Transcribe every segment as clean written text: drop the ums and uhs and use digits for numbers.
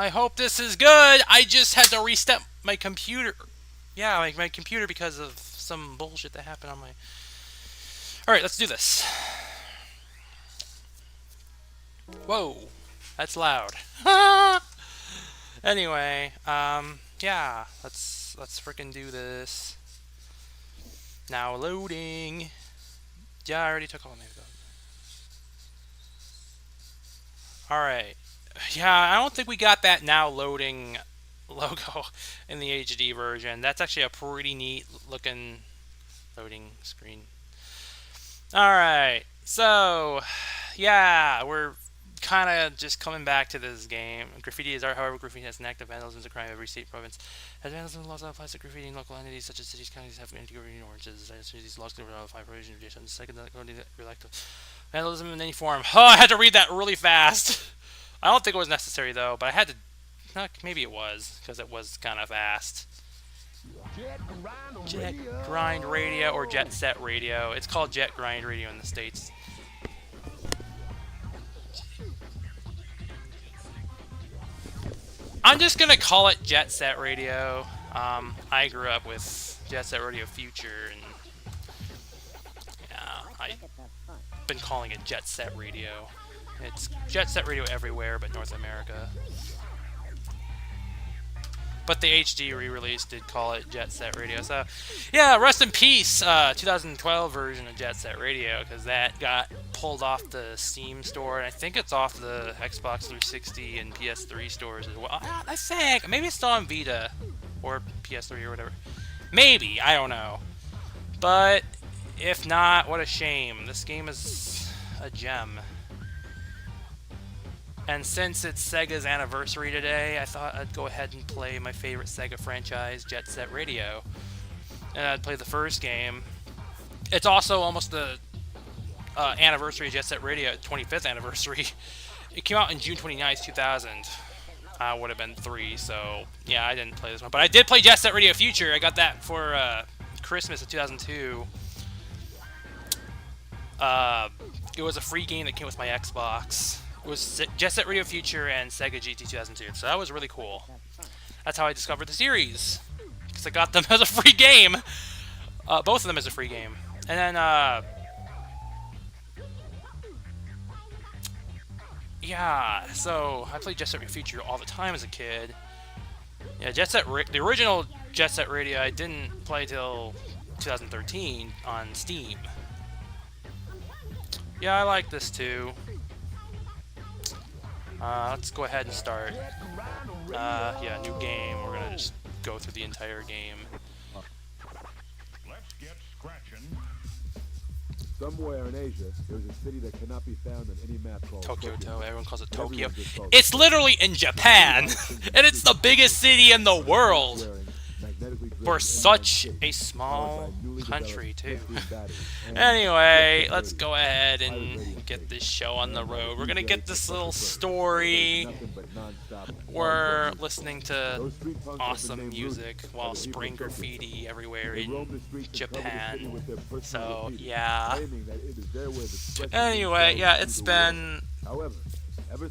I hope this is good. I just had to reset my computer. Yeah, my computer because of some bullshit that happened on my... Alright, let's do this. Whoa, that's loud. Anyway, yeah, let's freaking do this. Now loading. Yeah, I already took all my... Alright. Yeah, I don't think we got that now loading logo in the HD version. That's actually a pretty neat looking loading screen. Alright, so yeah, we're kind of just coming back to this game. Graffiti is art, however, graffiti has an active vandalism is a crime in every state province. As vandalism laws that applies to graffiti in local entities such as cities, counties have anti-graffiti ordinances. These laws can notify provision of the second vandalism in any form. Oh, I had to read that really fast. I don't think it was necessary though, but I had to. Maybe it was because it was kind of fast. Jet Grind Radio or Jet Set Radio. It's called Jet Grind Radio in the States. I'm just gonna call it Jet Set Radio. I grew up with Jet Set Radio Future, and yeah, I've been calling it Jet Set Radio. It's Jet Set Radio everywhere but North America. But the HD re-release did call it Jet Set Radio. So, yeah, rest in peace, 2012 version of Jet Set Radio, because that got pulled off the Steam store, and I think it's off the Xbox 360 and PS3 stores as well. I think maybe it's still on Vita or PS3 or whatever. Maybe, I don't know. But if not, what a shame. This game is a gem. And since it's Sega's anniversary today, I thought I'd go ahead and play my favorite Sega franchise, Jet Set Radio. And I'd play the first game. It's also almost the anniversary of Jet Set Radio, 25th anniversary. It came out in June 29th, 2000. I would have been 3, so yeah, I didn't play this one. But I did play Jet Set Radio Future. I got that for Christmas of 2002. It was a free game that came with my Xbox. It was Jet Set Radio Future and Sega GT 2002, so that was really cool. That's how I discovered the series, because I got them as a free game. Both of them as a free game. And then, yeah, so I played Jet Set Radio Future all the time as a kid. Yeah, the original Jet Set Radio I didn't play till 2013 on Steam. Yeah, I like this too. Let's go ahead and start. Yeah, new game. We're gonna just go through the entire game. Let's get scratching. Somewhere in Asia, there's a city that cannot be found on any map called Tokyo. Everyone calls it Tokyo. Everyone just calls It's literally in Japan, and it's the biggest city in the world. For such a small country, too. Anyway, let's go ahead and get this show on the road. We're gonna get this little story. We're listening to awesome music while spraying graffiti everywhere in Japan. So, yeah. Anyway, yeah, it's been...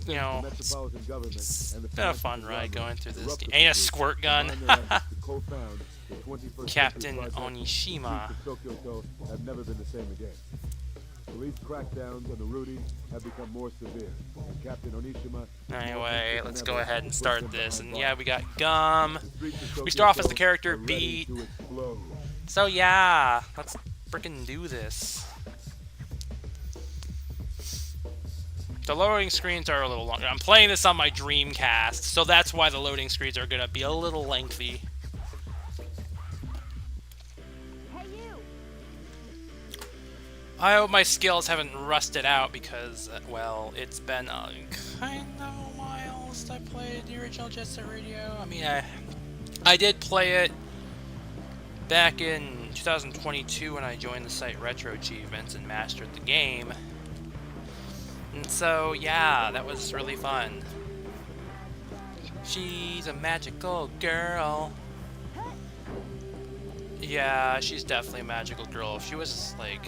You know, it's been a fun ride going through this game. Ain't a squirt gun. Captain Onishima. Have never been the same again. Police crackdowns on the Rudy have become more severe. Captain Onishima. Anyway, let's go ahead and start this. And yeah, we got Gum. We start off as the character Beat. So yeah, let's freaking do this. The loading screens are a little longer. I'm playing this on my Dreamcast, so that's why the loading screens are going to be a little lengthy. I hope my skills haven't rusted out because, well, it's been kind of a while since I played the original Jet Set Radio. I mean, I did play it back in 2022 when I joined the site Retro Achievements and mastered the game. And so, yeah, that was really fun. She's a magical girl. Yeah, she's definitely a magical girl. If she was, like...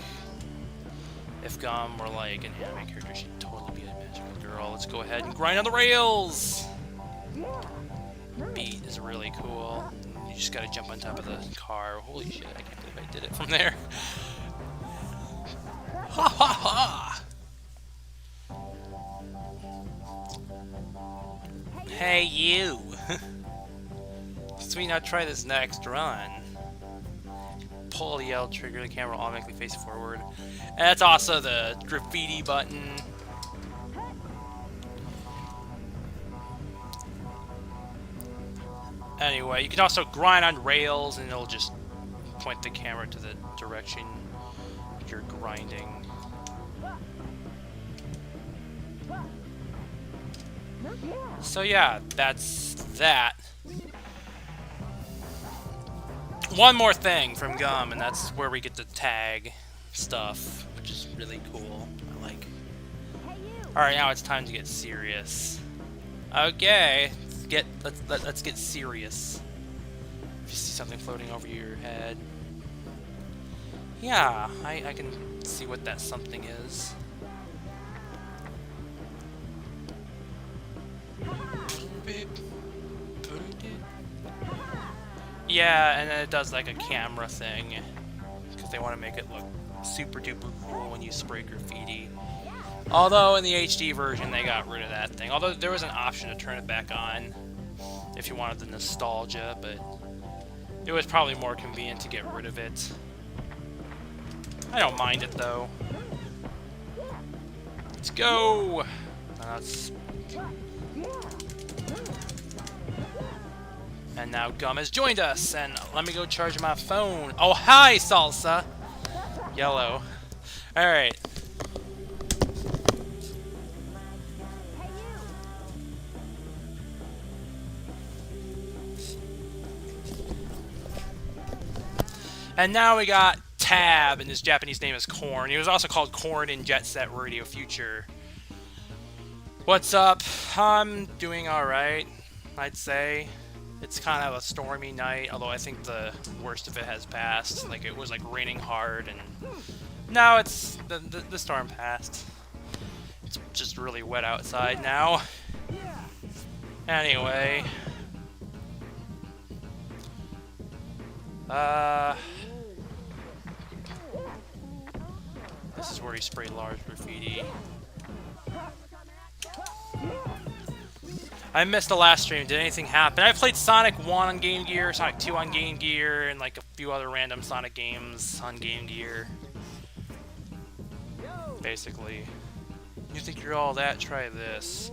If Gum were, like, an anime character, she'd totally be a magical girl. Let's go ahead and grind on the rails! beat is really cool. You just gotta jump on top of the car. Holy shit, I can't believe I did it from there. Ha ha ha! Hey you! Sweet, now try this next run. Pull the L trigger, the camera will automatically face forward. And that's also the graffiti button. Anyway, you can also grind on rails and it'll just point the camera to the direction you're grinding. So yeah, that's that. One more thing from Gum, and that's where we get the tag stuff, which is really cool. I like. Alright, now it's time to get serious. Okay, let's get serious. If you see something floating over your head. Yeah, I can see what that something is. Yeah, and then it does like a camera thing, because they want to make it look super duper cool when you spray graffiti. Although in the HD version they got rid of that thing. Although there was an option to turn it back on if you wanted the nostalgia, but it was probably more convenient to get rid of it. I don't mind it though. Let's go! And now Gum has joined us, and let me go charge my phone. Oh, hi, Salsa! Yellow. Alright. And now we got Tab, and his Japanese name is Korn. He was also called Korn in Jet Set Radio Future. What's up? I'm doing alright, I'd say. It's kind of a stormy night, although I think the worst of it has passed. Like, it was like raining hard, and now it's the storm passed. It's just really wet outside now. Anyway, this is where you spray large graffiti. I missed the last stream. Did anything happen? I played Sonic 1 on Game Gear, Sonic 2 on Game Gear, and like a few other random Sonic games on Game Gear. Basically. You think you're all that? Try this.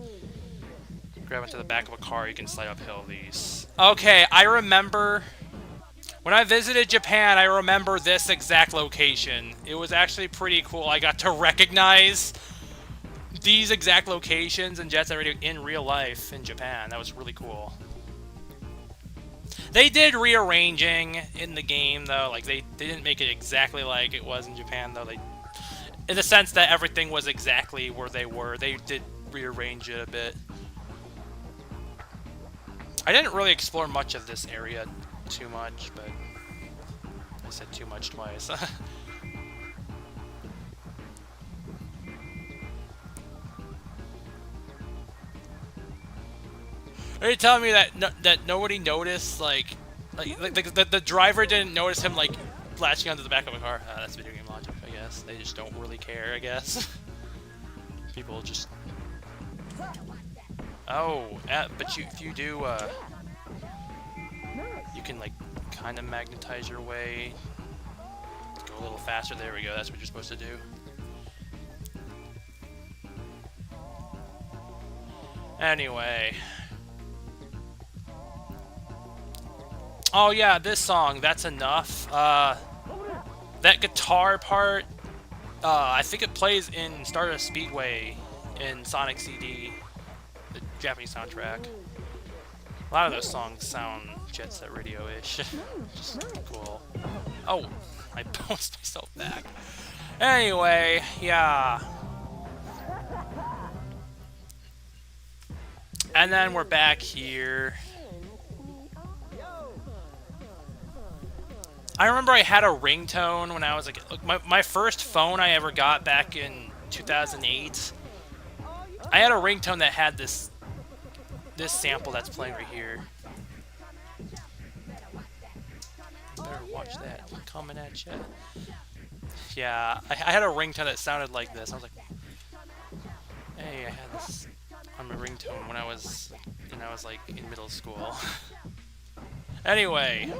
Grab into the back of a car, you can slide uphill these. Okay, I remember... When I visited Japan, I remember this exact location. It was actually pretty cool. I got to recognize these exact locations in Jet Set Radio in real life in Japan. That was really cool. They did rearranging in the game, though. Like, they didn't make it exactly like it was in Japan, though. They, in the sense that everything was exactly where they were. They did rearrange it a bit. I didn't really explore much of this area too much, but I said too much twice. Are you telling me that that nobody noticed, like the driver didn't notice him, like, latching onto the back of a car? That's video game logic, I guess. They just don't really care, I guess. People just... Oh, but if you do, you can, like, kind of magnetize your way. Go a little faster. There we go. That's what you're supposed to do. Anyway. Oh yeah, this song, That's Enough. That guitar part, I think it plays in Stardust Speedway in Sonic CD, the Japanese soundtrack. A lot of those songs sound Jet Set Radio-ish. Just cool. Oh, I bounced myself back. Anyway, yeah. And then we're back here. I remember I had a ringtone when I was like my first phone I ever got back in 2008. I had a ringtone that had this sample that's playing right here. watch that coming at you. Yeah, I had a ringtone that sounded like this. I was like, hey, I had this on my ringtone when I was like in middle school. Anyway,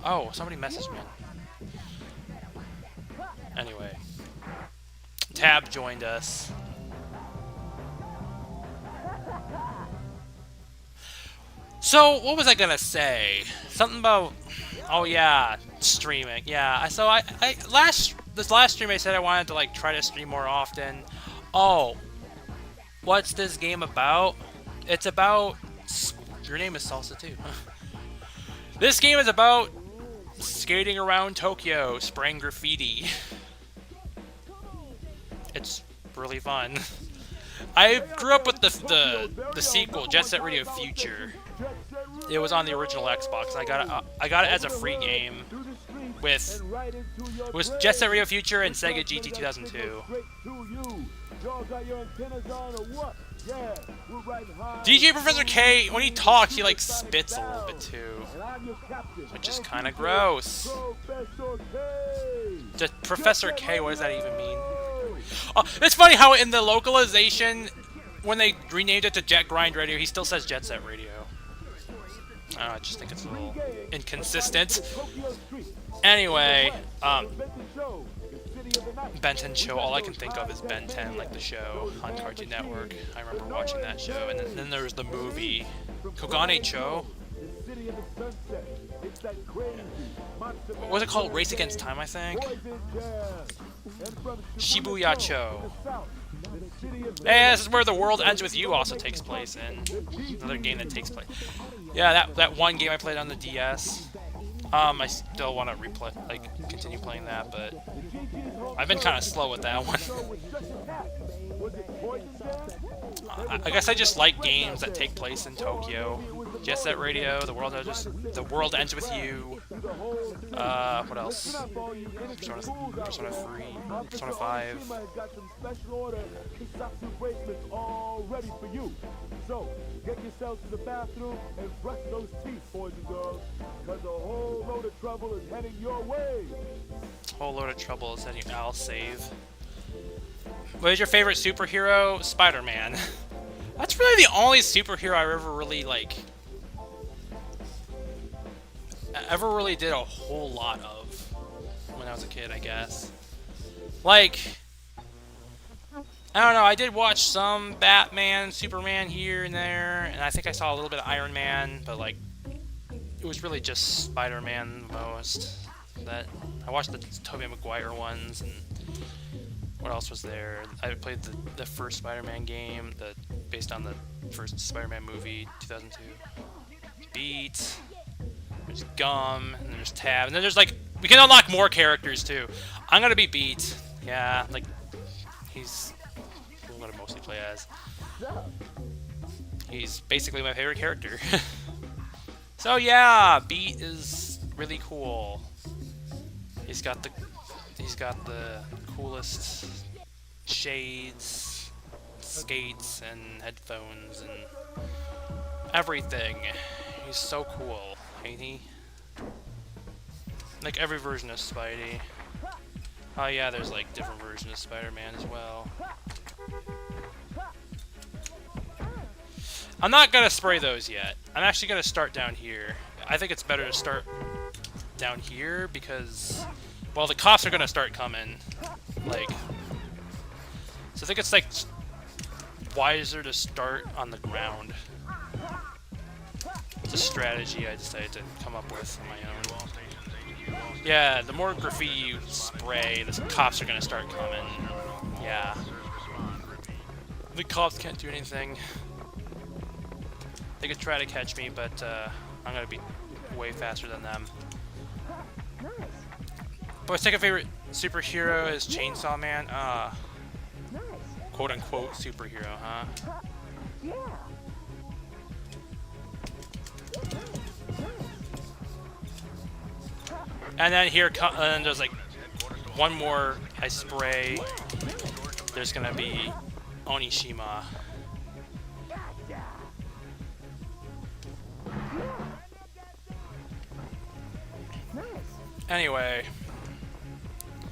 oh, somebody messaged me. Anyway, Tab joined us. So, what was I gonna say? Something about, oh yeah, streaming. Yeah, so this last stream I said I wanted to like try to stream more often. Oh, what's this game about? It's about, your name is Salsa too. This game is about skating around Tokyo, spraying graffiti. It's really fun. I grew up with the sequel, Jet Set Radio Future. It was on the original Xbox. I got it as a free game with it was Jet Set Radio Future and Sega GT 2002. DJ Professor K, when he talks, he like spits a little bit too, which is kind of gross. Professor K, what does that even mean? Oh, it's funny how in the localization, when they renamed it to Jet Grind Radio, he still says Jet Set Radio. I don't know, I just think it's a little inconsistent. Anyway, Ben 10 show, all I can think of is Ben 10, like the show on Cartoon Network. I remember watching that show, and then there was the movie Kogane Cho. What was it called? Race Against Time, I think? Shibuya Cho. Hey, this is where The World Ends With You also takes place in. Another game that takes place. Yeah, that one game I played on the DS. I still want to replay, like, continue playing that, but I've been kind of slow with that one. I guess I just like games that take place in Tokyo. Jet Set Radio, The World Ends With You. What else? Persona 3, Persona 5. So, get yourselves to the bathroom and brush those teeth, boys and girls, because a whole load of trouble is heading your way. Whole load of trouble is heading. I'll save. What is your favorite superhero? Spider-Man. That's really the only superhero I ever really did a whole lot of when I was a kid, I guess. Like, I don't know, I did watch some Batman, Superman here and there, and I think I saw a little bit of Iron Man, but like, it was really just Spider-Man the most. I watched the Tobey Maguire ones, and what else was there? I played the first Spider-Man game, based on the first Spider-Man movie, 2002. Beat. There's Gum, and there's Tab, and then there's like, we can unlock more characters too. I'm gonna be Beat. Yeah, like, he's who I'm gonna mostly play as. He's basically my favorite character. So yeah, Beat is really cool. He's got the coolest shades, skates, and headphones, and everything. He's so cool, ain't he? Like every version of Spidey. Oh yeah, there's like different versions of Spider-Man as well. I'm not gonna spray those yet. I'm actually gonna start down here. I think it's better to start down here because, well, the cops are gonna start coming. Like, so I think it's like wiser to start on the ground. It's a strategy I decided to come up with on my own. Yeah, the more graffiti you spray, the cops are gonna start coming. Yeah. The cops can't do anything. They could try to catch me, but I'm gonna be way faster than them. But my second favorite superhero is Chainsaw Man. Quote unquote superhero, huh? And then and there's like one more I spray. There's gonna be Onishima. Anyway,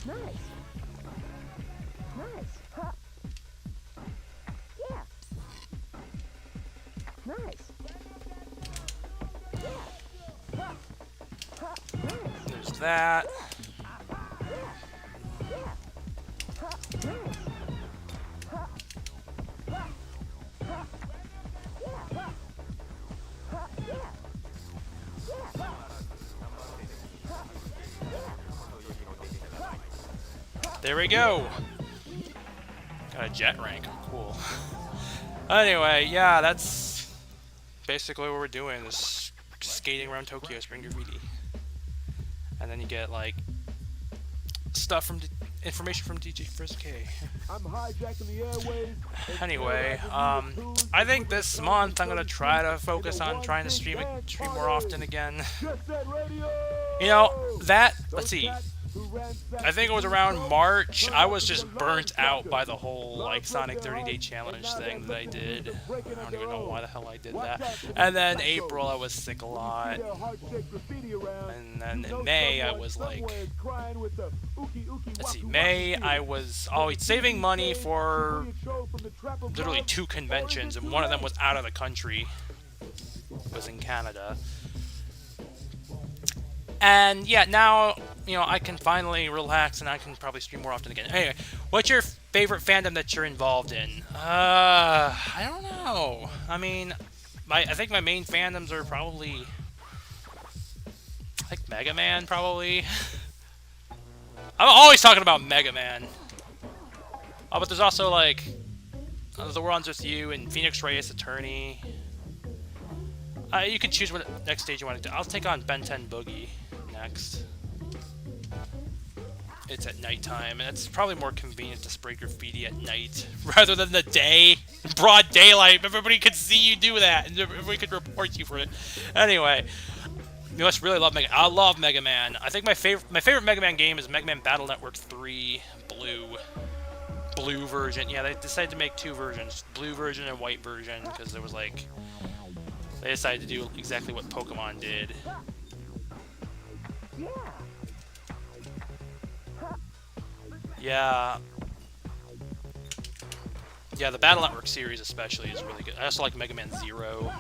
Nice. Nice. Huh. Yeah. Nice. Yeah. Huh. Huh. Nice. there's that. Yeah. Huh. Nice. Huh. Huh. Huh. Yeah. Huh. Huh. Yeah. Yeah. Huh. There we go. Got a jet rank. Cool. Anyway, yeah, that's basically what we're doing. Is skating around Tokyo, spring graffiti, and then you get like stuff from information from DJ First K. I'm hijacking the airways. Anyway, I think this month I'm gonna try to focus on trying to stream more often again. You know that. Let's see. I think it was around March. I was just burnt out by the whole like Sonic 30-day challenge thing that I did. I don't even know why the hell I did that. And then April I was sick a lot. And then in May I was like, let's see, May I was always saving money for literally 2 conventions, and one of them was out of the country. It was in Canada. And yeah, now, you know, I can finally relax and I can probably stream more often again. Anyway, what's your favorite fandom that you're involved in? I don't know. I mean, I think my main fandoms are probably like Mega Man, probably. I'm always talking about Mega Man. Oh, but there's also like The World Ends With You and Phoenix Reyes Attorney. You can choose what next stage you want to do. I'll take on Ben 10 Boogie next. It's at nighttime, and it's probably more convenient to spray graffiti at night rather than the day, broad daylight. Everybody could see you do that, and everybody could report you for it. Anyway, you must really love Mega. I love Mega Man. I think my favorite Mega Man game is Mega Man Battle Network 3 Blue version. Yeah, they decided to make 2 versions, blue version and white version, because it was like they decided to do exactly what Pokemon did. Yeah. Yeah, the Battle Network series especially is really good. I also like Mega Man Zero.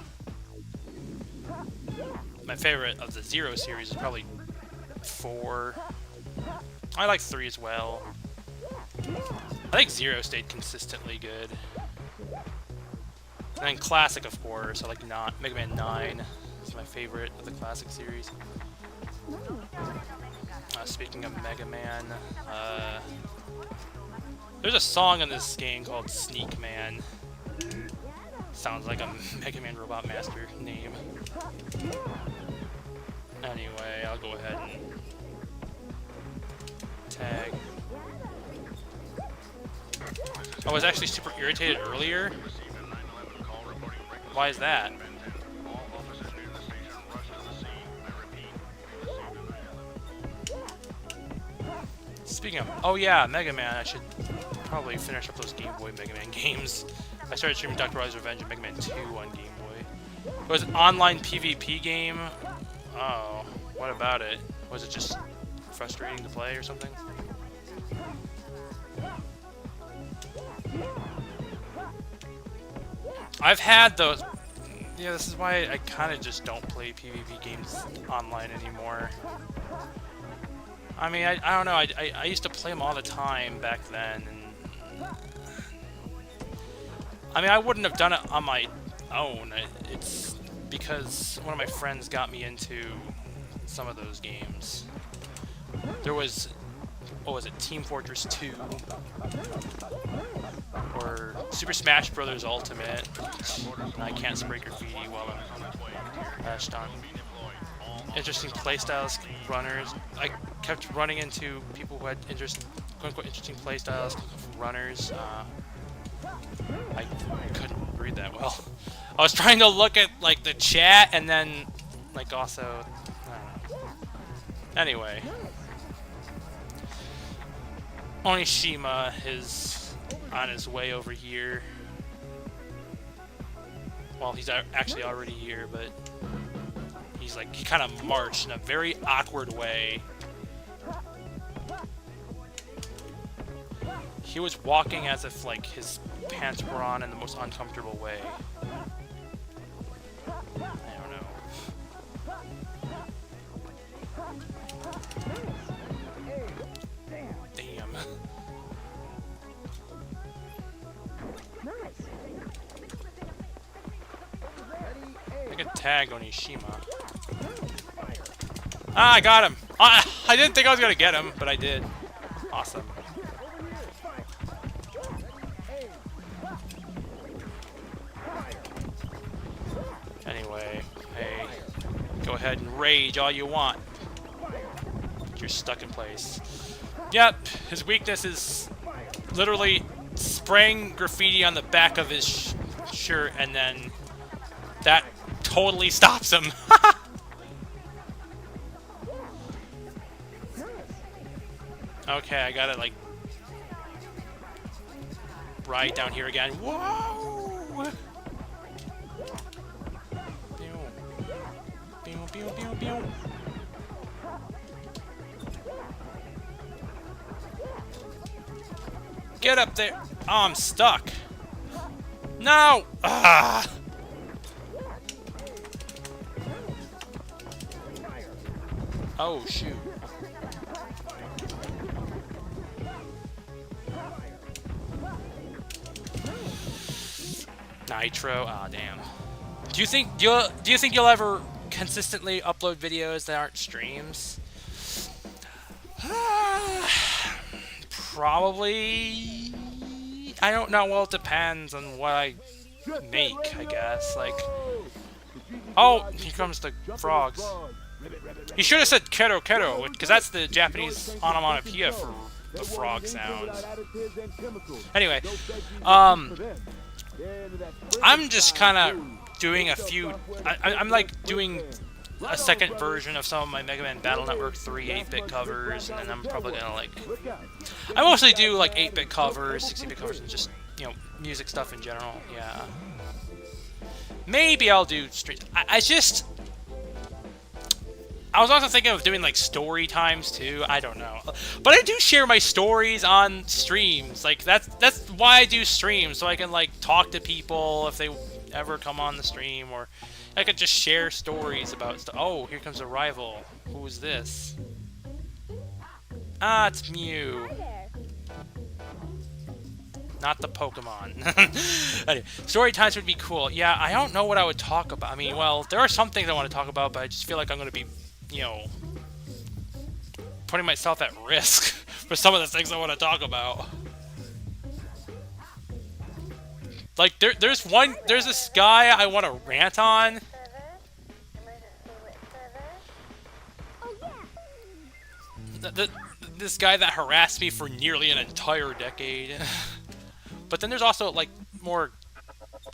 My favorite of the Zero series is probably 4. I like 3 as well. I think Zero stayed consistently good. And then Classic, of course. I like Mega Man 9. It's my favorite of the Classic series. Speaking of Mega Man, there's a song in this game called Sneak Man. Sounds like a Mega Man Robot Master name. Anyway, I'll go ahead and tag. I was actually super irritated earlier. Why is that? Speaking of, oh yeah, Mega Man, I should probably finish up those Game Boy Mega Man games. I started streaming Dr. Wily Revenge and Mega Man 2 on Game Boy. It was an online PvP game. Oh, what about it? Was it just frustrating to play or something? I've had those. Yeah, this is why I kind of just don't play PvP games online anymore. I mean, I don't know, I used to play them all the time back then, and I mean, I wouldn't have done it on my own. It's because one of my friends got me into some of those games. There was, what was it, Team Fortress 2, or Super Smash Bros. Ultimate, and I can't spray graffiti while I'm patched on. Interesting playstyles, runners. I kept running into people who had quote-unquote interesting playstyles, runners. I couldn't read that well. I was trying to look at like the chat and then like also, I don't know. Anyway, Onishima is on his way over here. Well, he's actually already here, but he's like, he kind of marched in a very awkward way he was walking as if like his pants were on in the most uncomfortable way. I don't know. Damn. I could tag Onishima. Ah, I got him! I didn't think I was gonna get him, but I did. Awesome. Anyway, hey, go ahead and rage all you want. You're stuck in place. Yep, his weakness is literally spraying graffiti on the back of his shirt, and then that totally stops him. Okay, I gotta like ride down here again. Whoa! Pew, pew, pew, pew. Get up there! Oh, I'm stuck. No! Ah! Oh shoot. Nitro. Ah, damn. Do you think you'll ever consistently upload videos that aren't streams? Probably. I don't know. Well, it depends on what I make, I guess. Like, oh, here comes the frogs. He should have said kero kero, because that's the Japanese onomatopoeia for the frog sounds. Anyway, I'm just kind of doing a few. I'm like doing a second version of some of my Mega Man Battle Network 3 8-bit covers, and then I'm probably gonna like. I mostly do like 8-bit covers, 16-bit covers, and just, you know, music stuff in general. Yeah. Maybe I'll do street. I was also thinking of doing like story times too. I don't know, but I do share my stories on streams. Like that's why I do streams, so I can like talk to people if they ever come on the stream, or I could just share stories about stuff. Oh, here comes a rival. Who's this? Ah, it's Mew. Not the Pokemon. Anyway, story times would be cool. Yeah, I don't know what I would talk about. I mean, well, there are some things I want to talk about, but I just feel like I'm going to be, you know, putting myself at risk for some of the things I want to talk about. Like, there's this guy I want to rant on. This guy that harassed me for nearly an entire decade. But then there's also, like, more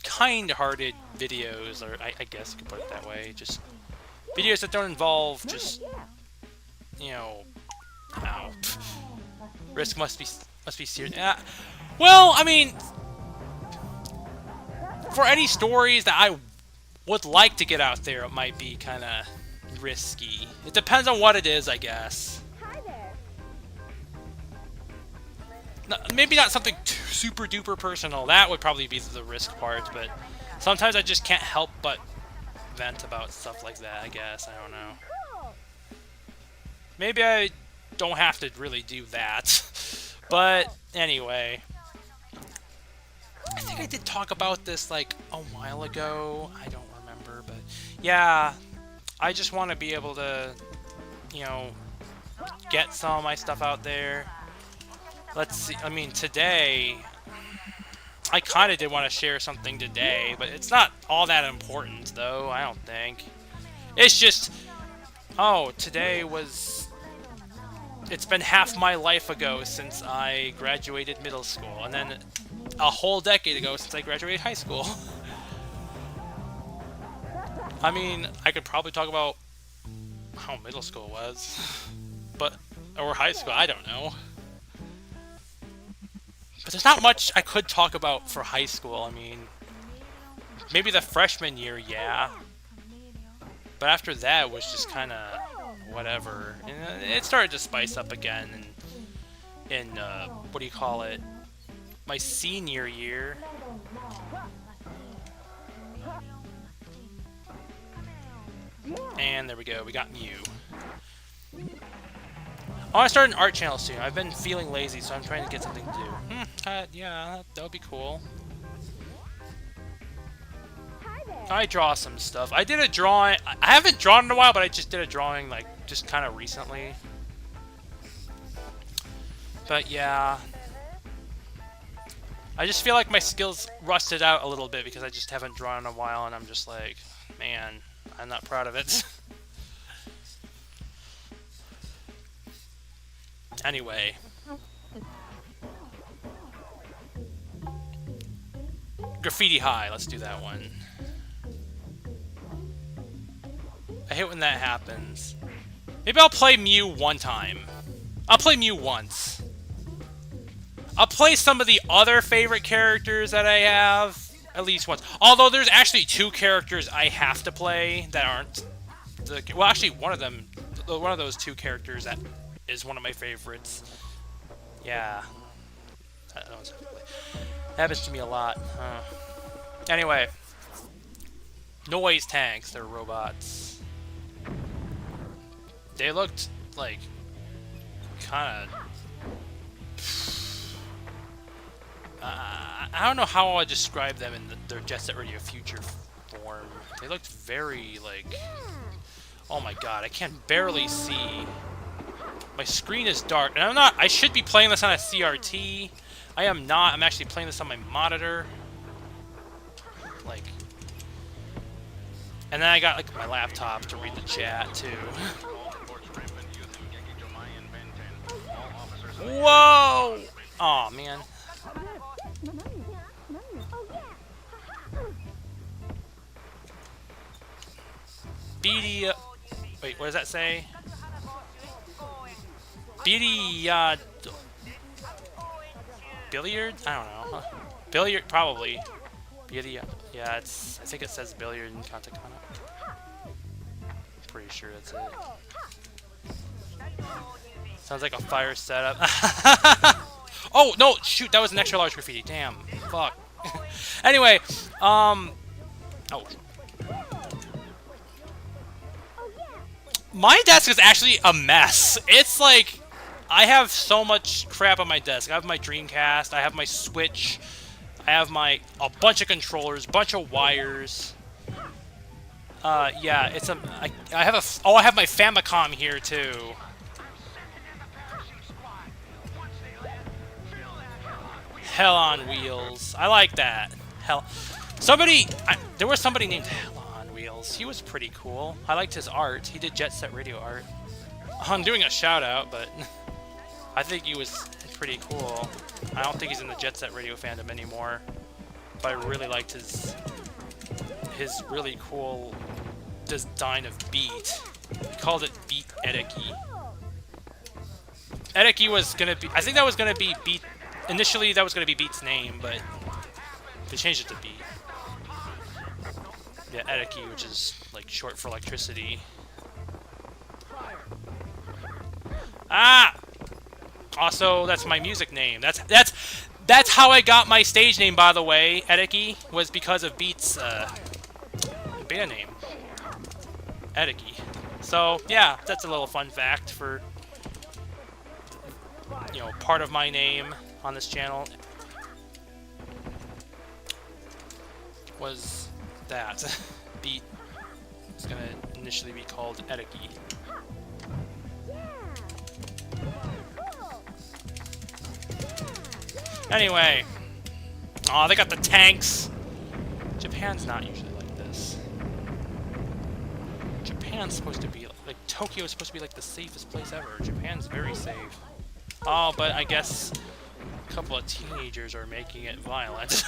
kind-hearted videos, or I guess you could put it that way. Just videos that don't involve just, you know, ow, risk must be serious. Well, I mean, for any stories that I would like to get out there, it might be kind of risky. It depends on what it is, I guess. Maybe not something super duper personal. That would probably be the risk part, but sometimes I just can't help but vent about stuff like that, I guess. I don't know. Maybe I don't have to really do that. But anyway, I think I did talk about this like a while ago. I don't remember, but yeah, I just want to be able to, you know, get some of my stuff out there. Let's see, I mean, today, I kind of did want to share something today, but it's not all that important, though, I don't think. It's just, oh, today was, it's been half my life ago since I graduated middle school, and then a whole decade ago since I graduated high school. I mean, I could probably talk about how middle school was, but, or high school, I don't know. But there's not much I could talk about for high school. I mean, maybe the freshman year, yeah. But after that, it was just kind of whatever. And it started to spice up again. And what do you call it? my senior year. And there we go. We got Mew. Oh, I started an art channel soon. I've been feeling lazy, so I'm trying to get something to do. Yeah, that would be cool. I draw some stuff. I did a drawing. I haven't drawn in a while, but I just did a drawing, like, just kind of recently. But yeah. I just feel like my skills rusted out a little bit because I just haven't drawn in a while, and I'm just like, man, I'm not proud of it. Anyway. Graffiti High, let's do that one. I hate when that happens. Maybe I'll play Mew one time. I'll play Mew once. I'll play some of the other favorite characters that I have at least once. Although there's actually 2 characters I have to play that aren't the... Well, actually, one of those 2 characters that is one of my favorites. Yeah. That happens to me a lot. Anyway. Noise tanks, they're robots. They looked like kind of... I don't know how I'll describe them in their Jet Set Radio Future form. They looked very, like... Oh my god, I can barely see. My screen is dark, and I should be playing this on a CRT. I am not. I'm actually playing this on my monitor. Like... And then I got, like, my laptop to read the chat, too. Whoa! Aw, man. Beady... Wait, what does that say? Beady... Billiard? I don't know. Billiard, probably. Beady... Yeah, it's... I think it says billiard in katakana. Pretty sure that's it. Sounds like a fire setup. Oh, no! Shoot, that was an extra large graffiti. Damn. Fuck. Anyway, Oh. My desk is actually a mess. It's like... I have so much crap on my desk. I have my Dreamcast, I have my Switch, I have a bunch of controllers, bunch of wires. Yeah, it's I have my Famicom here too. Hell on Wheels. I like that. There was somebody named Hell on Wheels. He was pretty cool. I liked his art. He did Jet Set Radio art. I'm doing a shout out, but I think he was pretty cool. I don't think he's in the Jet Set Radio fandom anymore, but I really liked his really cool design of Beat. He called it Beat Edeki. Edeki was gonna be... I think that was gonna be Beat... Initially, that was gonna be Beat's name, but they changed it to Beat. Yeah, Edeki, which is like short for electricity. Ah! Also, that's my music name. That's how I got my stage name, by the way. Edeki was because of Beat's beta name. Edeki. So yeah, that's a little fun fact for part of my name on this channel was that Beat is gonna initially be called Edeki. Anyway, oh, they got the tanks. Japan's not usually like this. Japan's supposed to be like Tokyo is supposed to be like the safest place ever. Japan's very safe. Oh, but I guess a couple of teenagers are making it violent.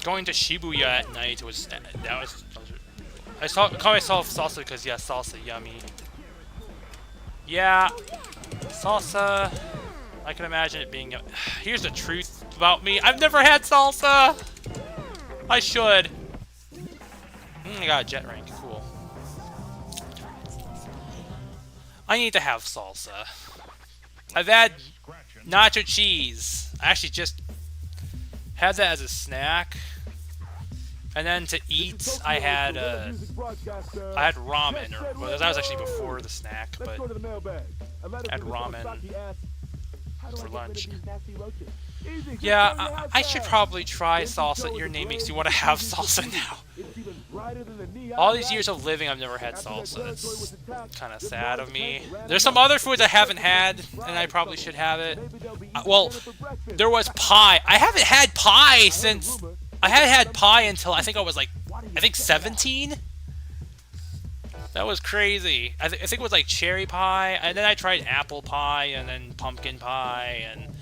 Going to Shibuya at night was I call myself salsa because yeah, salsa yummy. Yeah, salsa. I can imagine it being. Here's the truth. about me. I've never had salsa. I should. I got a jet rank. Cool. I need to have salsa. I've had nacho cheese. I actually just had that as a snack. And then to eat, I had ramen. Well, that was actually before the snack, but I had ramen for lunch. Yeah, I should probably try salsa. Your name makes you want to have salsa now. All these years of living, I've never had salsa. It's kind of sad of me. There's some other foods I haven't had, and I probably should have it. Well, there was pie. I haven't had pie since... I hadn't had pie until I think I was like, 17? That was crazy. I think it was like cherry pie, and then I tried apple pie, and then pumpkin pie, and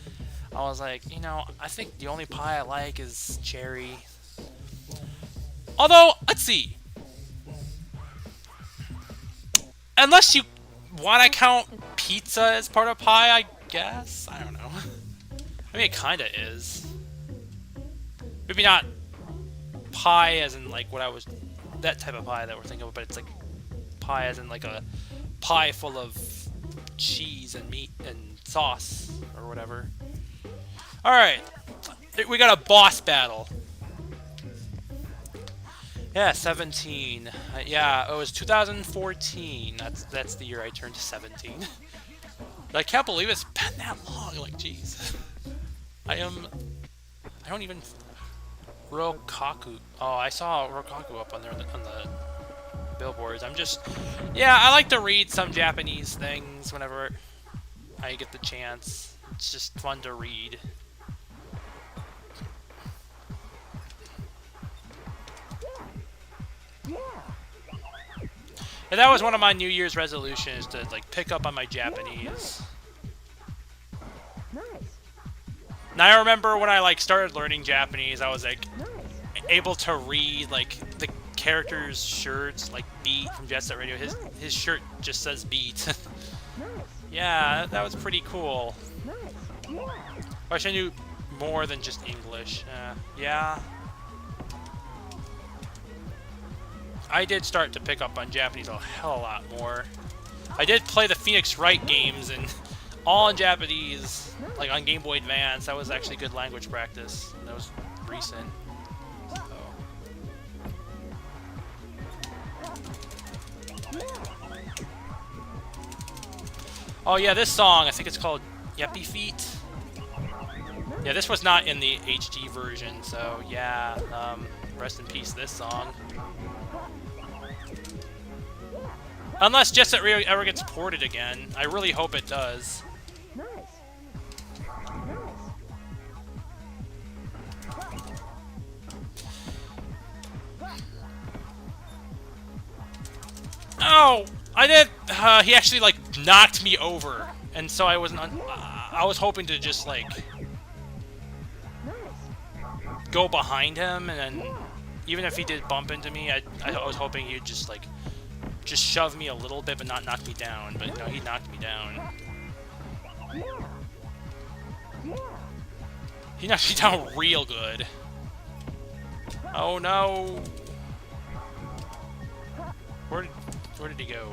I was like, you know, I think the only pie I like is cherry. Although, let's see. Unless you want to count pizza as part of pie, I guess? I don't know. I mean, it kind of is. Maybe not pie as in like what I was... that type of pie that we're thinking of, but it's like pie as in like a pie full of cheese and meat and sauce or whatever. Alright. We got a boss battle. Yeah, 17. Yeah, it was 2014. That's the year I turned 17. I can't believe it's been that long. Like, jeez. I don't even... Rokaku. Oh, I saw Rokaku up on there on the billboards. Yeah, I like to read some Japanese things whenever I get the chance. It's just fun to read. And that was one of my New Year's resolutions, to like pick up on my Japanese. Now I remember when I like started learning Japanese, I was like able to read like the characters' shirts, like Beat from Jet Set Radio. His shirt just says Beat. Yeah, that was pretty cool. I wish I knew more than just English. Yeah. I did start to pick up on Japanese a hell of a lot more. I did play the Phoenix Wright games and all in Japanese, like on Game Boy Advance. That was actually good language practice. That was recent. So. Oh yeah, this song, I think it's called Yappy Feet. Yeah, this was not in the HD version, so yeah, rest in peace this song. Unless Jet Set Radio ever gets ported again. I really hope it does. Oh! I did... he actually, like, knocked me over. And so I wasn't... I was hoping to just, like... go behind him, and then... even if he did bump into me, I was hoping he'd just, like... just shove me a little bit, but not knock me down. But no, he knocked me down. He knocked me down real good. Oh no! Where did he go?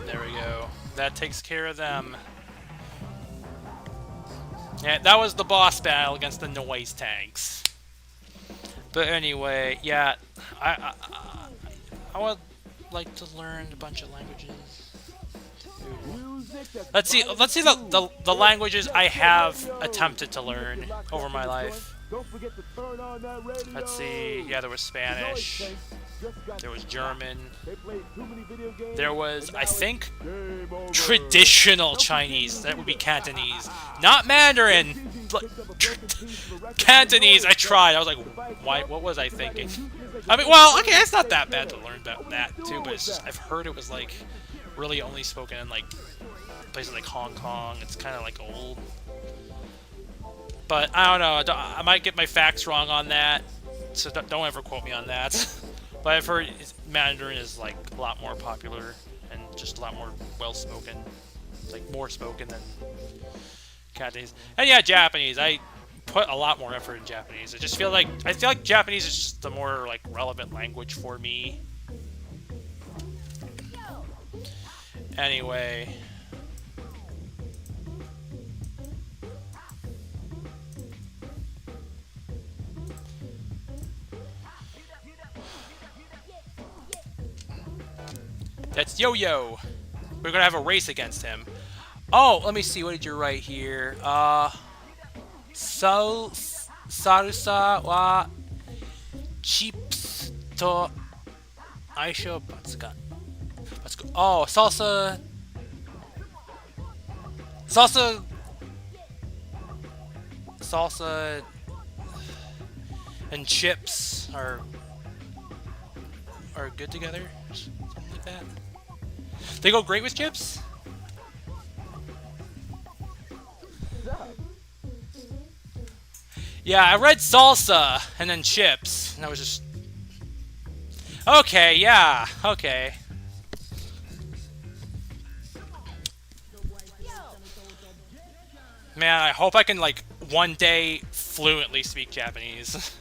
There we go. That takes care of them. Yeah, that was the boss battle against the noise tanks. But anyway, yeah, I would like to learn a bunch of languages. Let's see the languages I have attempted to learn over my life. Let's see. Yeah, there was Spanish. There was German. There was, I think, traditional Chinese. That would be Cantonese. Not Mandarin! Cantonese, I tried. I was like, why? What was I thinking? I mean, well, okay, it's not that bad to learn about that, too, but it's just, I've heard it was, like, really only spoken in, like, places like Hong Kong. It's kind of, like, old. But, I don't know. I might get my facts wrong on that, so don't ever quote me on that. But I've heard Mandarin is like a lot more popular and just a lot more well spoken, like more spoken than Cantonese. And yeah, Japanese. I put a lot more effort in Japanese. I feel like Japanese is just the more like relevant language for me. Anyway. That's Yo-Yo. We're gonna have a race against him. Oh, let me see. What did you write here? Sarusa wa chips to aisho batsuga. Oh, salsa, and chips are good together. Something like that. They go great with chips. Yeah, I read salsa and then chips, and I was just okay. Yeah, okay. Man, I hope I can like one day fluently speak Japanese.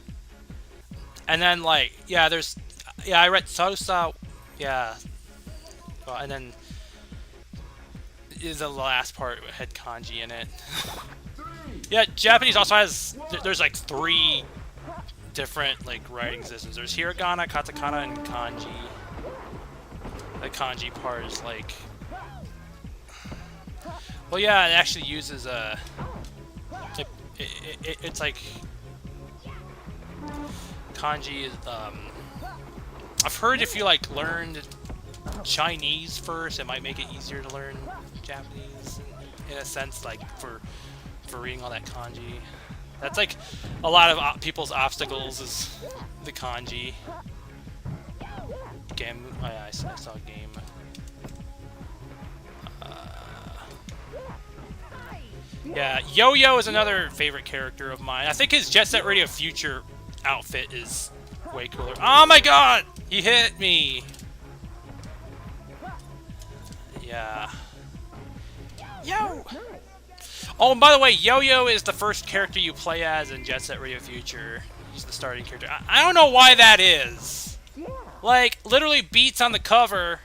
And then like yeah, I read salsa, yeah, and then the last part had kanji in it. Yeah, Japanese also has there's like 3 different like writing systems. There's hiragana, katakana, and kanji. The kanji part is like, well, yeah, it actually uses a. It's like kanji is. I've heard if you like learned Chinese first, it might make it easier to learn Japanese in a sense, like for reading all that kanji. That's like a lot of people's obstacles is the kanji. Game. Oh yeah, I saw a game. Yeah, Yo-Yo is another favorite character of mine. I think his Jet Set Radio Future outfit is way cooler. Oh my god! He hit me! Yeah. Yo! Oh, and by the way, Yo-Yo is the first character you play as in Jet Set Radio Future. He's the starting character. I don't know why that is. Like, literally Beat's on the cover,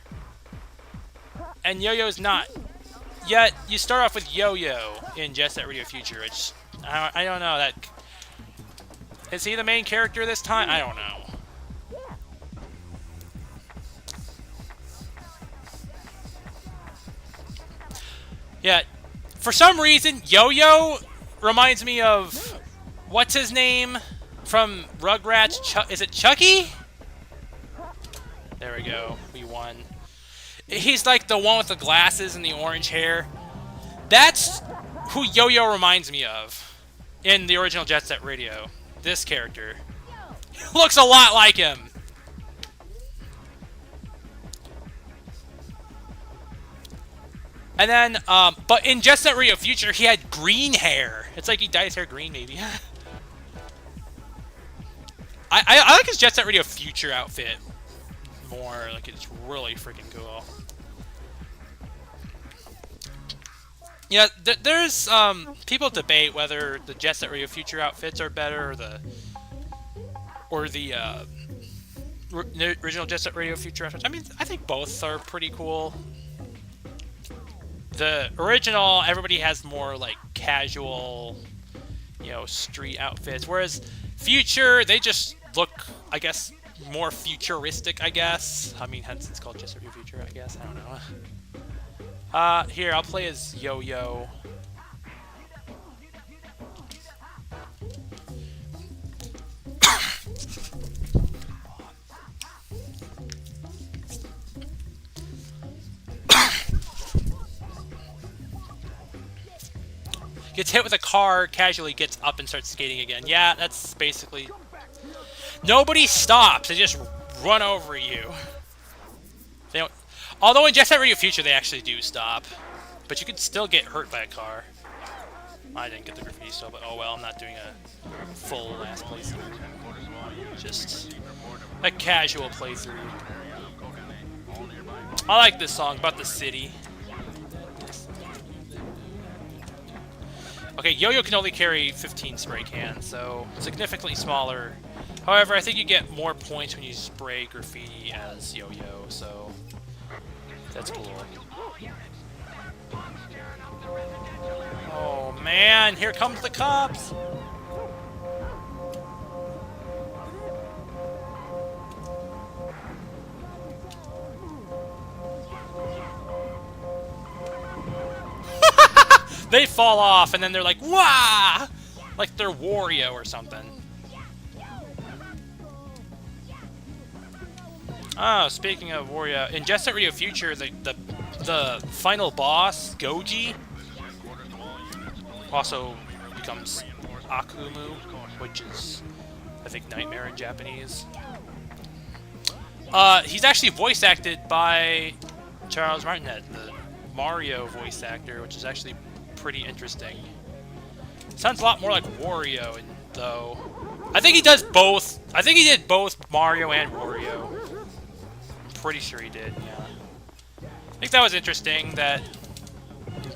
and Yo-Yo's not. Yet, you start off with Yo-Yo in Jet Set Radio Future, which, I don't know, that... Is he the main character this time? I don't know. Yeah, for some reason, Yo-Yo reminds me of... What's his name? From Rugrats? Is it Chucky? There we go. We won. He's like the one with the glasses and the orange hair. That's who Yo-Yo reminds me of in the original Jet Set Radio. This character. He looks a lot like him. And then, but in Jet Set Radio Future, he had green hair. It's like he dyed his hair green, maybe. I like his Jet Set Radio Future outfit more. Like, it's really freaking cool. Yeah, there's people debate whether the Jet Set Radio Future outfits are better or the original Jet Set Radio Future outfits. I mean, I think both are pretty cool. The original, everybody has more like casual, street outfits, whereas Future, they just look, I guess, more futuristic, I guess. I mean, hence it's called Jet Set Radio Future, I guess. I don't know. Here, I'll play as Yo-Yo. Gets hit with a car, casually gets up and starts skating again. Yeah, that's basically... Nobody stops, they just run over you. They don't... Although in Jet Set Radio Future they actually do stop. But you can still get hurt by a car. I didn't get the graffiti still, but oh well, I'm not doing a full last playthrough. Just a casual playthrough. I like this song about the city. Okay, Yo-Yo can only carry 15 spray cans, so significantly smaller. However, I think you get more points when you spray graffiti as Yo-Yo, so that's cool. Oh man, here comes the cops! They fall off and then they're like, wah! Like they're Wario or something. Oh, speaking of Wario, in Jet Set Radio Future, the final boss, Goji, also becomes Akumu, which is, I think, Nightmare in Japanese. He's actually voice acted by Charles Martinet, the Mario voice actor, which is actually pretty interesting. Sounds a lot more like Wario, though. I think he does both. I think he did both Mario and Wario. I'm pretty sure he did, yeah. I think that was interesting that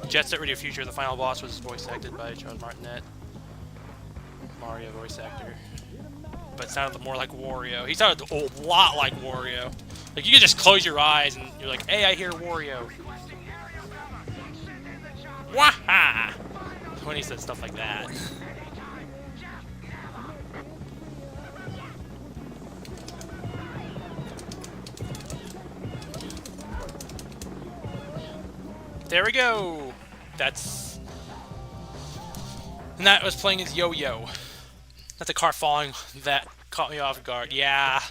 Jet Set Radio Future, the final boss, was voice acted by Charles Martinet. Mario voice actor. But it sounded more like Wario. He sounded a lot like Wario. Like, you could just close your eyes and you're like, hey, I hear Wario. Waha! When he said stuff like that. There we go! That's... And that was playing as Yo-Yo. Not the car falling that caught me off guard. Yeah.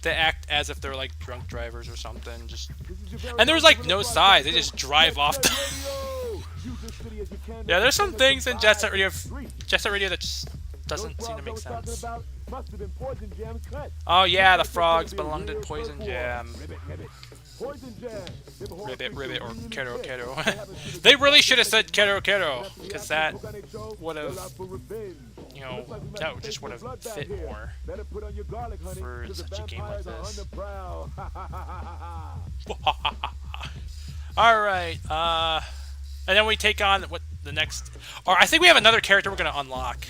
They act as if they're like drunk drivers or something. Just and there's like no sides. They just drive off. Yeah, there's some things in Jet Set Radio that just doesn't seem to make sense. Oh yeah, the frogs belonged in Poison Jam. Ribbit, or Kero Kero. They really should have said Kero Kero, because that would have, you know, that just would have fit more for such a game like this. Alright, and then we take on what the next, or I think we have another character we're going to unlock.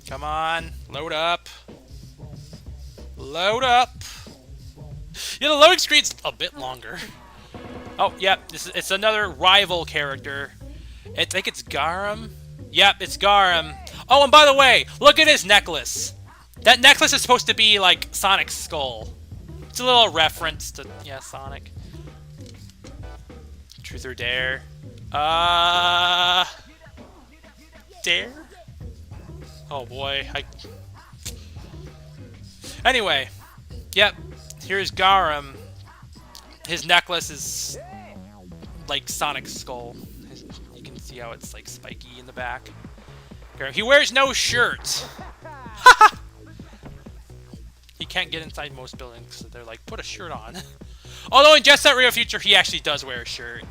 Come on, load up. Load up. Yeah, the loading screen's a bit longer. Oh, yep, it's another rival character. I think it's Garam. Yep, it's Garam. Oh, and by the way, look at his necklace. That necklace is supposed to be like Sonic's skull. It's a little reference to, yeah, Sonic. Truth or dare? Dare? Oh boy, Anyway, yep, here's Garam. His necklace is like Sonic's skull. You can see how it's like spiky in the back. He wears no shirt. He can't get inside most buildings, so they're like, put a shirt on. Although in Jet Set Radio Future, he actually does wear a shirt.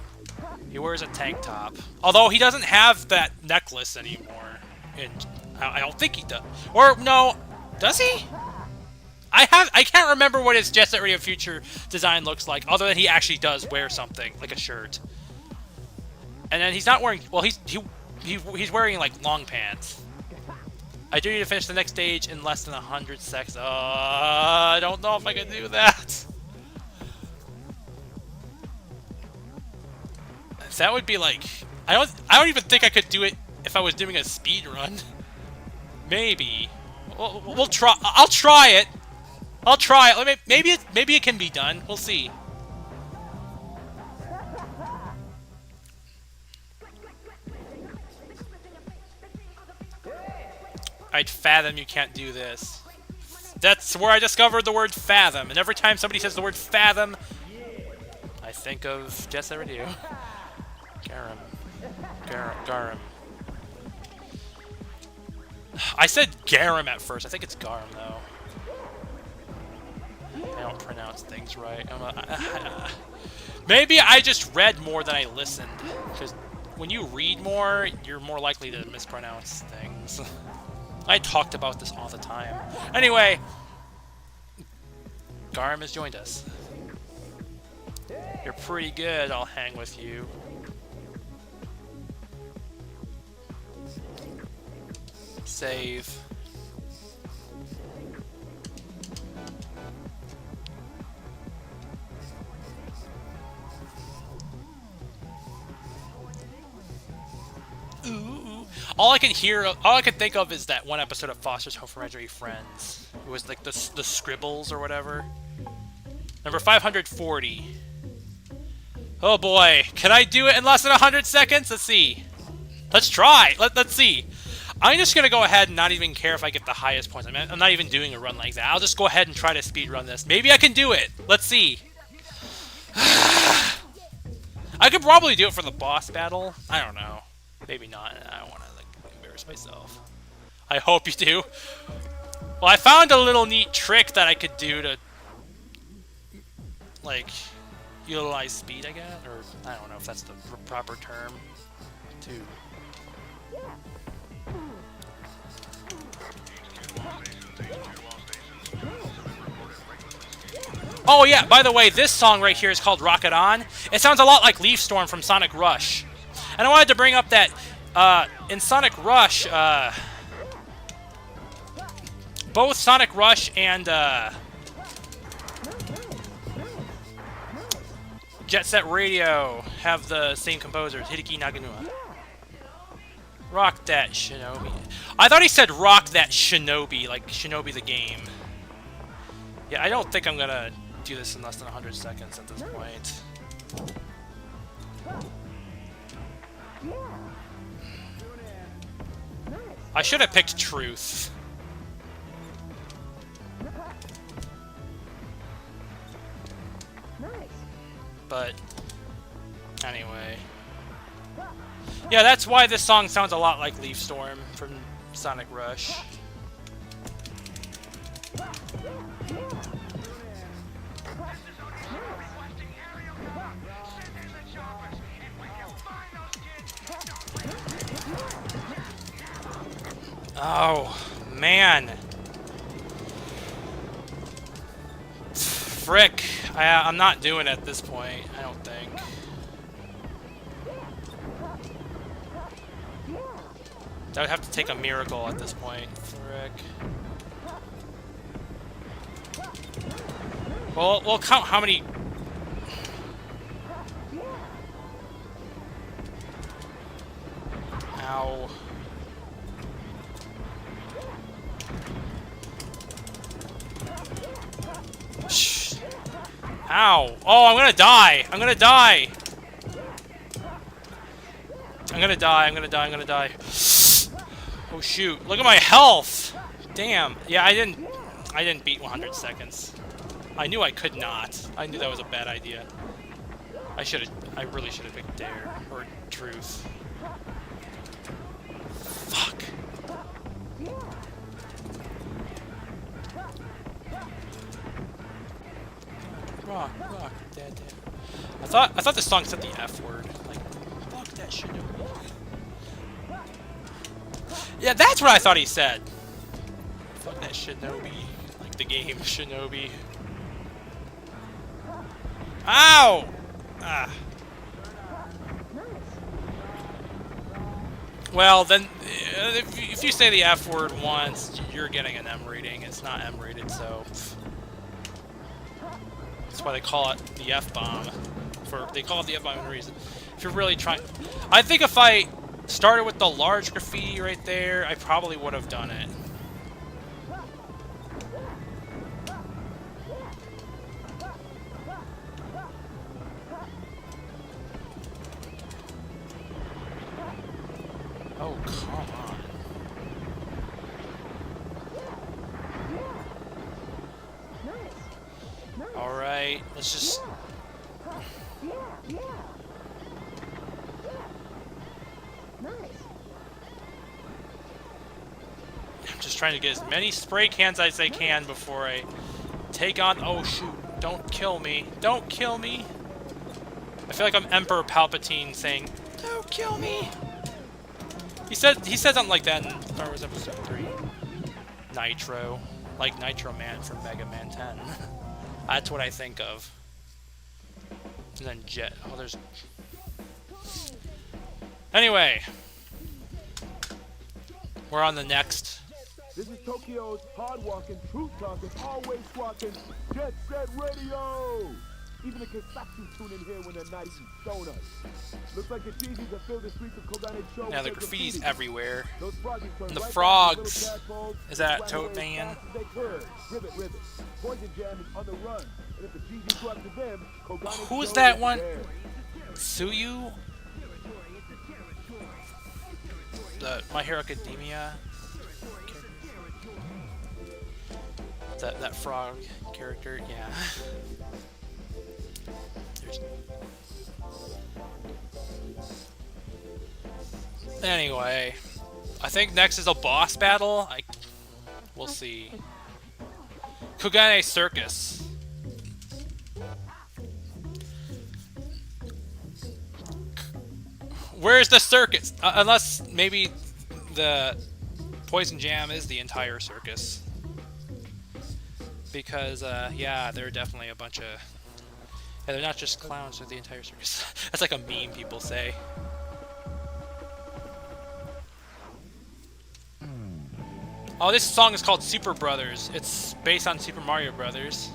He wears a tank top. Although he doesn't have that necklace anymore. And I don't think he does. Or no, does he? I can't remember what his Jet Set Radio Future design looks like, other than he actually does wear something like a shirt. And then he's not wearing. Well, he's wearing like long pants. I do need to finish the next stage in less than 100 seconds. I don't know if I can do that. That would be like. I don't even think I could do it if I was doing a speed run. Maybe. We'll try. I'll try it. I'll try it. Maybe it can be done. We'll see. I'd fathom you can't do this. That's where I discovered the word fathom. And every time somebody says the word fathom, I think of Jet Set Radio. Garam. I said Garam at first. I think it's Garam, though. I don't pronounce things right. Maybe I just read more than I listened. Because when you read more, you're more likely to mispronounce things. I talked about this all the time. Anyway, Garm has joined us. You're pretty good, I'll hang with you. Save. Ooh. All I can think of is that one episode of Foster's Home for Imaginary Friends. It was like the scribbles or whatever. Number 540. Oh boy, can I do it in less than 100 seconds? Let's see. Let's try. Let's see. I'm just gonna go ahead and not even care if I get the highest points. I'm not even doing a run like that. I'll just go ahead and try to speed run this. Maybe I can do it. Let's see. I could probably do it for the boss battle. I don't know. Maybe not. I don't want to like embarrass myself. I hope you do. Well, I found a little neat trick that I could do to like utilize speed, I guess, or I don't know if that's the proper term. To oh yeah, by the way, this song right here is called Rocket On. It sounds a lot like Leaf Storm from Sonic Rush. And I wanted to bring up that in Sonic Rush, both Sonic Rush and Jet Set Radio have the same composers, Hideki Naganuma. Rock that Shinobi. I thought he said rock that Shinobi, like Shinobi the game. Yeah, I don't think I'm gonna do this in less than 100 seconds at this point. I should have picked Truth. But anyway. Yeah, that's why this song sounds a lot like Leaf Storm from Sonic Rush. Oh, man. Frick. I'm not doing it at this point, I don't think. That would have to take a miracle at this point. Frick. Well, we'll count how many... Ow. Shh. Ow. Oh, I'm gonna die. I'm gonna die. I'm gonna die. I'm gonna die. I'm gonna die. Oh shoot! Look at my health. Damn. Yeah, I didn't beat 100 seconds. I knew I could not. I knew that was a bad idea. I really should have picked Dare or Truth. Fuck. Rock, dad. I thought this song said the F word. Like, fuck that Shinobi. Yeah, that's what I thought he said. Fuck that Shinobi. Like the game Shinobi. Ow! Ah. Well, then, if you say the F word once, you're getting an M rating. It's not M rated, so... That's why they call it the F-bomb. They call it the F-bomb for a reason. If you're really trying... I think if I started with the large graffiti right there, I probably would have done it. Oh, come on. Alright, let's just... I'm just trying to get as many spray cans as I can before I Take on... Oh, shoot. Don't kill me. Don't kill me. I feel like I'm Emperor Palpatine saying, don't kill me. He said something like that in Star Wars Episode 3. Nitro. Like Nitro Man from Mega Man 10. That's what I think of. And then Jet. Oh, there's... Anyway. We're on the next. This is Tokyo's hard-walking, truth-talking, always squawking, Jet Set Radio! Even the Kisatsu tune in here when they're not eating donuts. Looks like the cheesies have filled the streets of Kogane Show. Now the graffiti's everywhere. Those froggies turn And the right frogs. back into little tadpoles, Is that swat Toad away as Man? fast as they could. Ribbit, ribbit. Poison Jam is on the run. And if the cheesies go after them, Kogane Who's Show that is one? there. Suyu? The My Hero Academia? That frog character? Yeah. There's... Anyway, I think next is a boss battle. We'll see. Kugane Circus. Where's the circus? Unless maybe the Poison Jam is the entire circus. Because, yeah, they're definitely a bunch of... Yeah, they're not just clowns, they're the entire circus. That's like a meme people say. Oh, this song is called Super Brothers. It's based on Super Mario Brothers.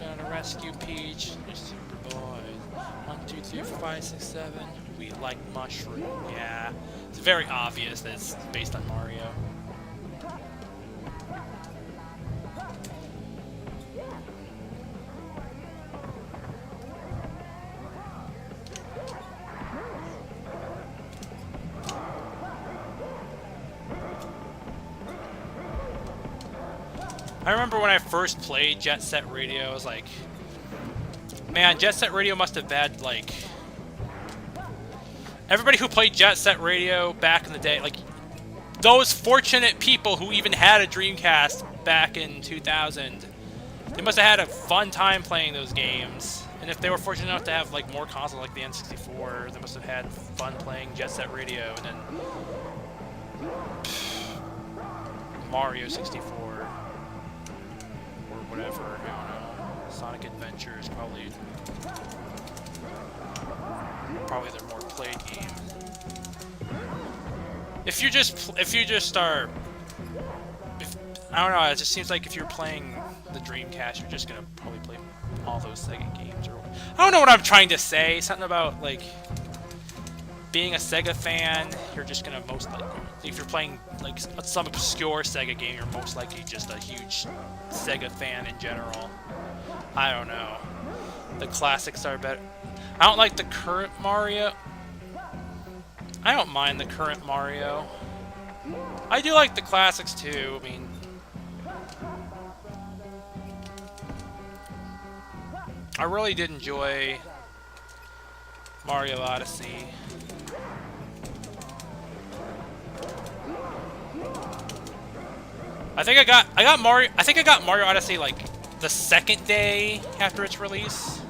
I'm gonna rescue Peach. They're super boys. 1, 2, 3, 4, 5, 6, 7. We like mushroom. Yeah. It's very obvious that it's based on Mario. I remember when I first played Jet Set Radio, I was like, man, Jet Set Radio must have had, like... Everybody who played Jet Set Radio back in the day, like, those fortunate people who even had a Dreamcast back in 2000, they must have had a fun time playing those games. And if they were fortunate enough to have, like, more consoles like the N64, they must have had fun playing Jet Set Radio. And then... Mario 64. Whatever, I don't know. Sonic Adventure is probably their more played game. If you just are, I don't know. It just seems like if you're playing the Dreamcast, you're just gonna probably play all those Sega games. Or I don't know what I'm trying to say. Something about like being a Sega fan, you're just gonna most likely, if you're playing like some obscure Sega game, you're most likely just a huge Sega fan in general. I don't know. The classics are better. I don't like the current Mario. I don't mind the current Mario. I do like the classics too. I mean, I really did enjoy Mario Odyssey. I think I got Mario Odyssey like the second day after its release.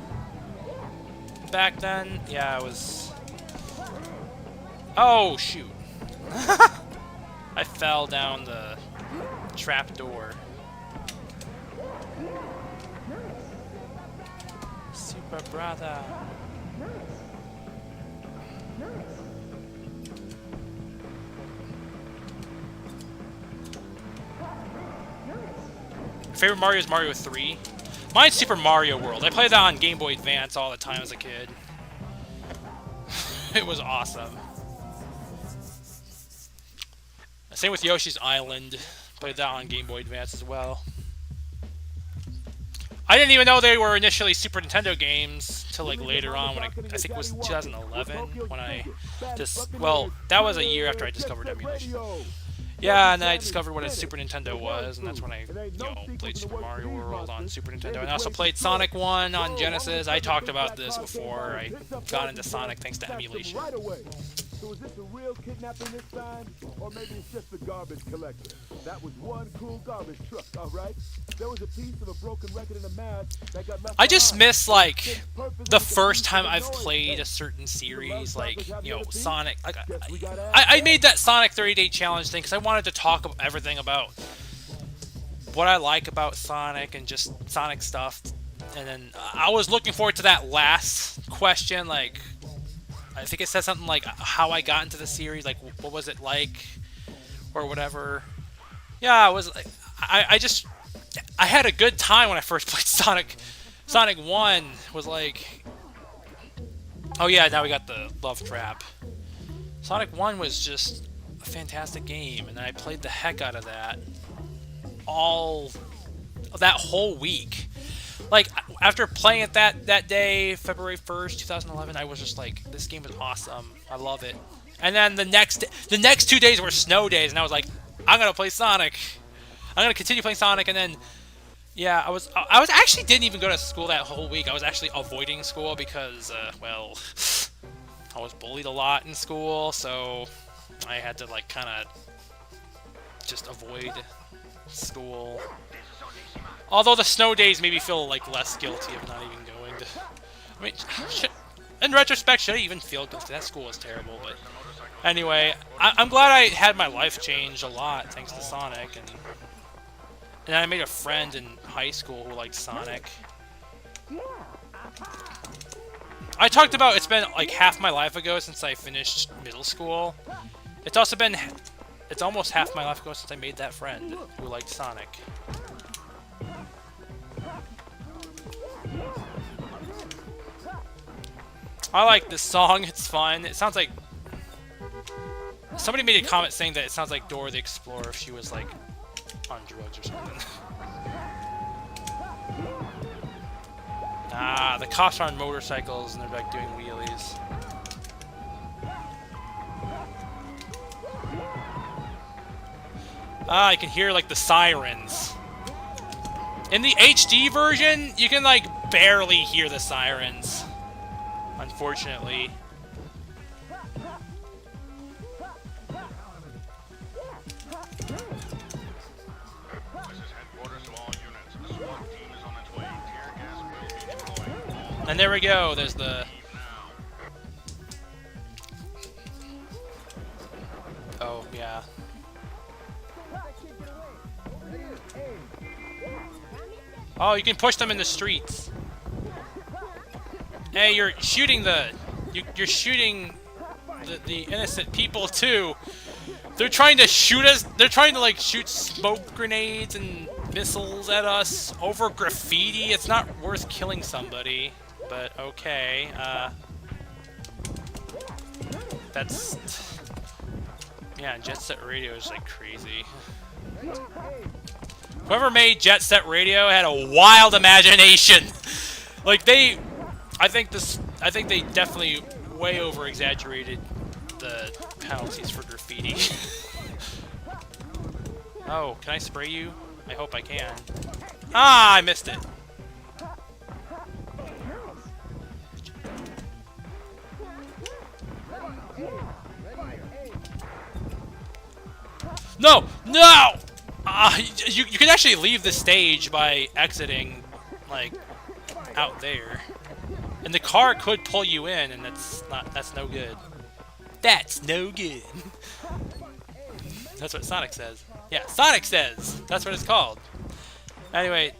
Back then, yeah, it was. Oh shoot! I fell down the trap door. Super brother. Favorite Mario is Mario 3. Mine's Super Mario World. I played that on Game Boy Advance all the time as a kid. It was awesome. Same with Yoshi's Island. Played that on Game Boy Advance as well. I didn't even know they were initially Super Nintendo games till like later on when I think it was 2011 when I just, well, that was a year after I discovered emulation. Yeah, and then I discovered what a Super Nintendo was, and that's when I, played Super Mario World on Super Nintendo. And I also played Sonic 1 on Genesis. I talked about this before. I got into Sonic thanks to emulation. So is this a real kidnapping this time? Or maybe it's just the garbage collector? That was one cool garbage truck, alright? There was a piece of a broken record in a mask that got left I just behind. miss like Purpose the was the first piece time of the I've noise played tape. a certain The series, love like, stoppers have you the know, other piece? Sonic. Like, Guess we gotta I ask made them. that Sonic 30-day challenge thing because I wanted to talk about everything about what I like about Sonic and just Sonic stuff. And then I was looking forward to that last question, like, I think it said something like how I got into the series, like what was it like, or whatever. Yeah, it was like I had a good time when I first played Sonic. Sonic 1 was like, oh yeah, now we got the love trap. Sonic 1 was just a fantastic game, and I played the heck out of that all that whole week. Like, after playing it that day, February 1st, 2011, I was just like, this game is awesome. I love it. And then the next 2 days were snow days, and I was like, I'm gonna play Sonic. I'm gonna continue playing Sonic. And then, yeah, I was actually didn't even go to school that whole week. I was actually avoiding school because, well, I was bullied a lot in school, so I had to like kind of just avoid school. Although the snow days made me feel like less guilty of not even going to. I mean, in retrospect, should I even feel guilty? That school was terrible, but anyway, I'm glad I had my life change a lot thanks to Sonic, and I made a friend in high school who liked Sonic. I talked about it's been like half my life ago since I finished middle school. It's also been, it's almost half my life ago since I made that friend who liked Sonic. I like this song, it's fun. It sounds like... Somebody made a comment saying that it sounds like Dora the Explorer if she was, like, on drugs or something. Ah, the cops are on motorcycles and they're, like, doing wheelies. Ah, I can hear, like, the sirens. In the HD version, you can, like, barely hear the sirens. Unfortunately. And there we go, there's the... Oh, yeah. Oh, you can push them in the streets. Hey, you're shooting you're shooting the innocent people too. They're trying to shoot us. They're trying to like shoot smoke grenades and missiles at us over graffiti. It's not worth killing somebody, but okay. That's yeah. Jet Set Radio is like crazy. Whoever made Jet Set Radio had a wild imagination. Like I think they definitely way over exaggerated the penalties for graffiti. Oh, can I spray you? I hope I can. Ah, I missed it. No! No! You can actually leave the stage by exiting, like, out there. And the car could pull you in, and that's no good. That's no good. That's what Sonic says. Yeah, Sonic says! That's what it's called. Anyway,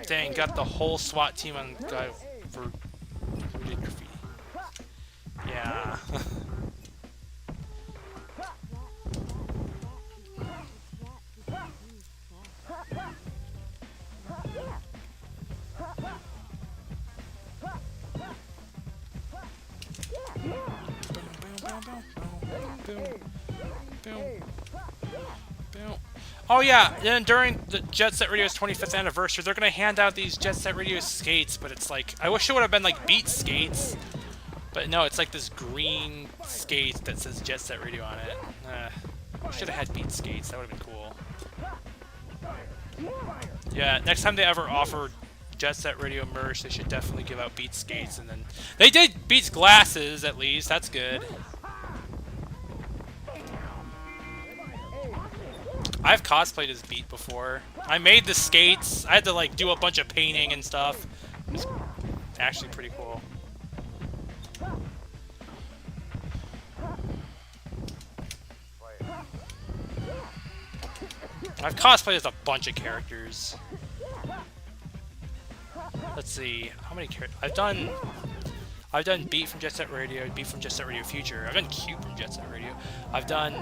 dang, got the whole SWAT team on guy for who did graffiti. Yeah. Oh yeah, then during the Jet Set Radio's 25th anniversary, they're gonna hand out these Jet Set Radio skates, but it's like, I wish it would have been like Beat skates, but no, it's like this green skate that says Jet Set Radio on it. Should have had Beat skates, that would have been cool. Yeah, next time they ever offer Jet Set Radio merch, they should definitely give out Beat skates, and then... They did Beats glasses, at least, that's good. I've cosplayed as Beat before. I made the skates. I had to like do a bunch of painting and stuff. It's actually pretty cool. I've cosplayed as a bunch of characters. Let's see, how many characters? I've done Beat from Jet Set Radio, Beat from Jet Set Radio Future. I've done Cube from Jet Set Radio. I've done,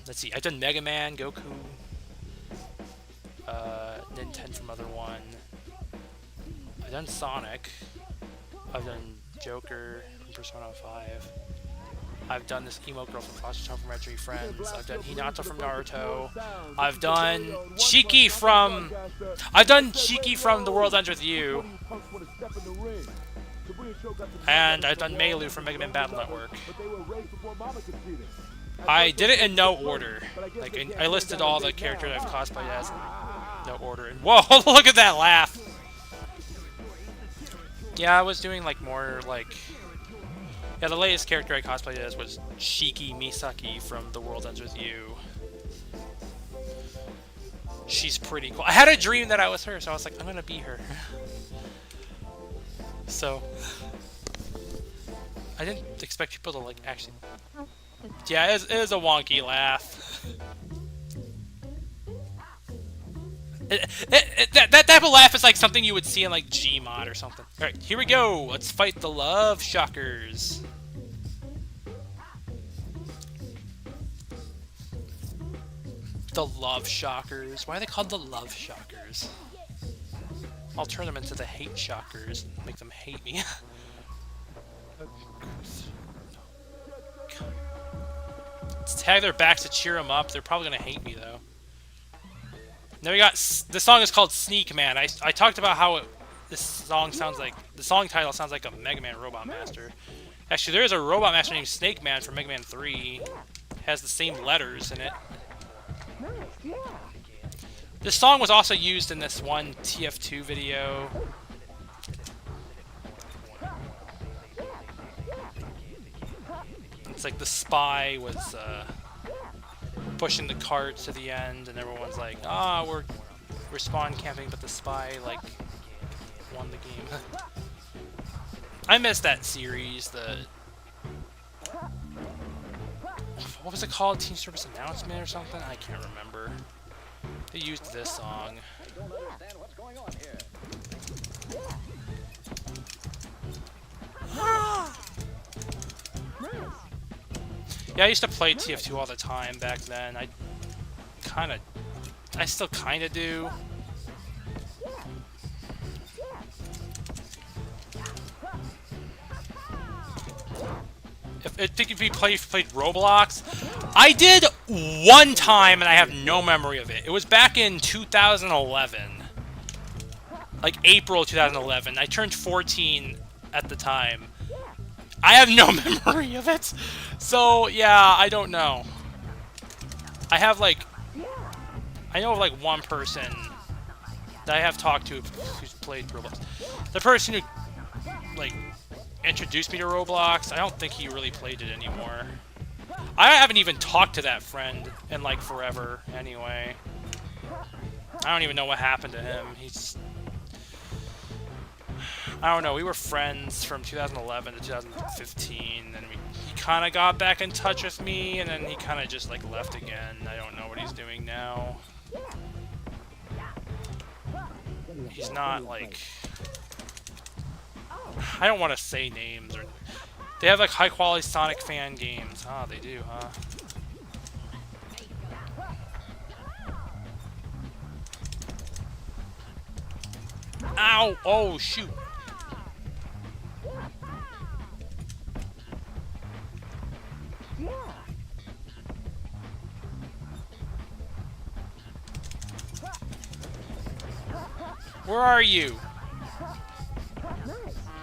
let's see, I've done Mega Man, Goku, Nintendo from Other One. I've done Sonic. I've done Joker from Persona 5. I've done this emo girl from Foster Home from My Tree Friends. I've done Hinata from Naruto. I've done Shiki from The World Ends With You. And I've done Meilu from Mega Man Battle Network. I did it in no order. Like I listed all the characters I've cosplayed as in no order. And whoa, look at that laugh! Yeah, I was doing like more like. Yeah, the latest character I cosplayed as was Shiki Misaki from The World Ends With You. She's pretty cool. I had a dream that I was her, so I was like, I'm gonna be her. So I didn't expect people to like actually. Yeah, it is a wonky laugh. That type of laugh is like something you would see in like Gmod or something. All right, here we go. Let's fight the Love Shockers. The Love Shockers. Why are they called the Love Shockers? I'll turn them into the Hate Shockers and make them hate me. Let's tag their backs to cheer them up. They're probably gonna hate me though. Now we got the song is called Sneak Man. I talked about how this song sounds like the song title sounds like a Mega Man Robot Master. Actually, there is a Robot Master named Snake Man from Mega Man 3. It has the same letters in it. This song was also used in this one TF2 video. It's like the spy was pushing the cart to the end, and everyone's like, "Ah, we're spawn camping," but the spy like won the game. I missed that series. What was it called? Team Service Announcement or something? I can't remember. They used this song. I don't understand what's going on here. Yeah, I used to play TF2 all the time back then. I still kinda do. If you played Roblox, I did one time and I have no memory of it. It was back in 2011, like April 2011. I turned 14 at the time. I have no memory of it, so yeah, I don't know. I have like, I know of like one person that I have talked to who's played Roblox. The person who like introduced me to Roblox, I don't think he really played it anymore. I haven't even talked to that friend in like forever anyway. I don't even know what happened to him. I don't know, we were friends from 2011 to 2015, and he kind of got back in touch with me, and then he kind of just like left again. I don't know what he's doing now. He's not like... I don't want to say names. Or they have like high quality Sonic fan games. Ah, they do, huh? Ow! Oh, shoot! Where are you?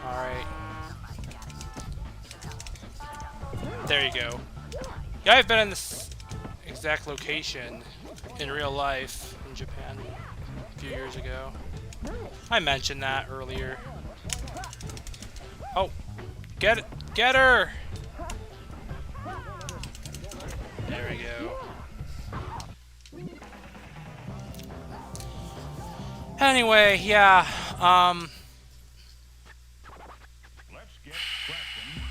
Alright. There you go. Yeah, I've been in this exact location in real life in Japan a few years ago. I mentioned that earlier. Oh, get it, get her! There we go. Anyway, yeah. Let's get cracking.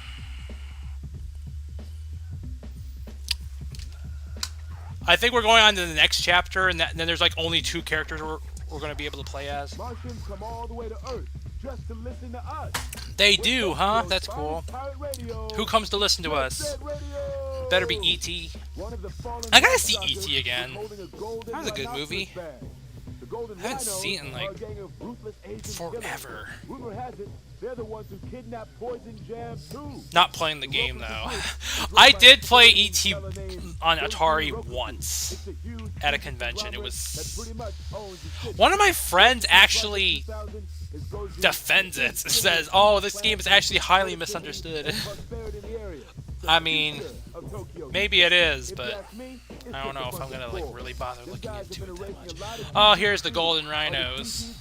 I think we're going on to the next chapter, and then there's like only two characters we're going to be able to play as. Martians come all the way to Earth just to listen to us. They We're do, huh? Tokyo's That's cool. finest pirate radio. Who comes to listen to Jet us? Set Radio. Better be E.T. One of the fallen I gotta see rocksuckers E.T. again. is holding a golden That was a good rhinoceros movie. bag. The golden I haven't rhinos seen it in, are like, a gang of ruthless Asian killers. forever. Rumor has it they're the ones who kidnapped Poison Jam too. Not playing the game though. I did play E.T. on Atari once at a convention. It was one of my friends actually defends it. Says, "Oh, this game is actually highly misunderstood." I mean, maybe it is, but I don't know if I'm gonna like really bother looking into it that much. Oh, here's the Golden Rhinos.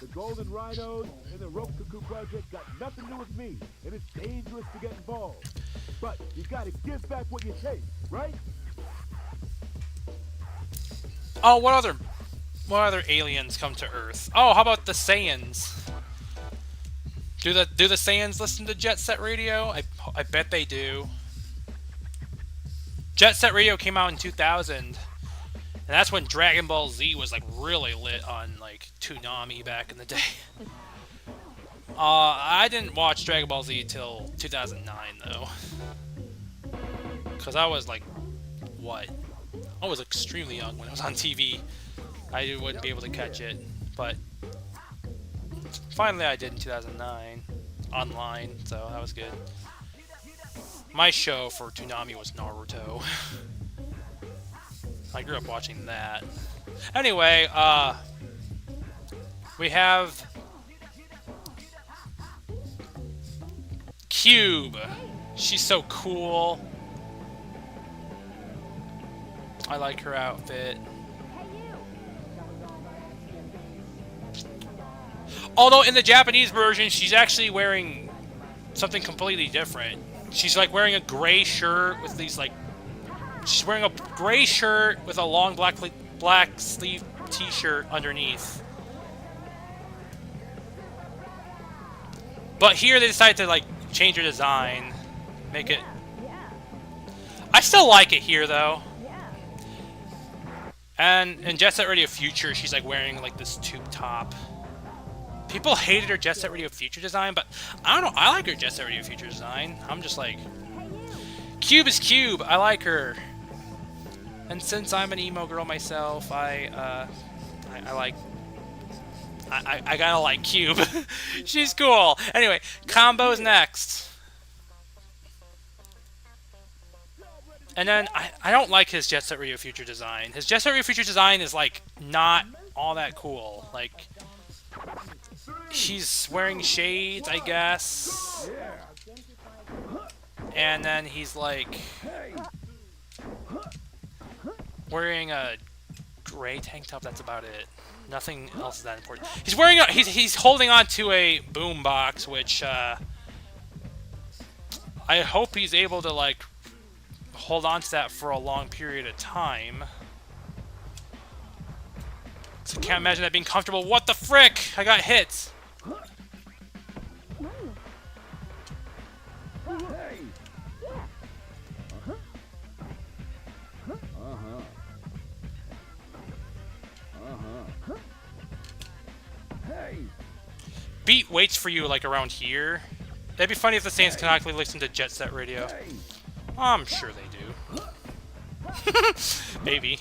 The Golden Rhinos and the Rope Cuckoo Project got nothing to do with me, and it's dangerous to get involved. But you gotta give back what you take, right? Oh, what other aliens come to Earth? Oh, how about the Saiyans? Do the Saiyans listen to Jet Set Radio? I bet they do. Jet Set Radio came out in 2000, and that's when Dragon Ball Z was like really lit on like Toonami back in the day. I didn't watch Dragon Ball Z till 2009 though, cause I was like, what? I was extremely young when it was on TV. I wouldn't be able to catch it, but finally I did in 2009 online, so that was good. My show for Toonami was Naruto. I grew up watching that. Anyway, we have Cube. She's so cool. I like her outfit. Although in the Japanese version, she's actually wearing something completely different. She's like wearing a gray shirt with these like... She's wearing a gray shirt with a long black sleeve t-shirt underneath. But here they decided to like change her design. Make it... I still like it here though. And in Jet Set Radio Future, she's like wearing like this tube top. People hated her Jet Set Radio Future design, but I don't know. I like her Jet Set Radio Future design. I'm just like, Cube is Cube. I like her. And since I'm an emo girl myself, I gotta like Cube. She's cool. Anyway, Combo's next. And then I don't like his Jet Set Radio Future design. His Jet Set Radio Future design is like not all that cool. Like, he's wearing shades, I guess. And then he's like wearing a gray tank top. That's about it. Nothing else is that important. He's wearing he's holding on to a boom box, which I hope he's able to like hold on to that for a long period of time. So I can't imagine that being comfortable. What the frick? I got hit. Beat waits for you like around here. That'd be funny if the Saints can actually listen to Jet Set Radio. I'm sure they do. Maybe.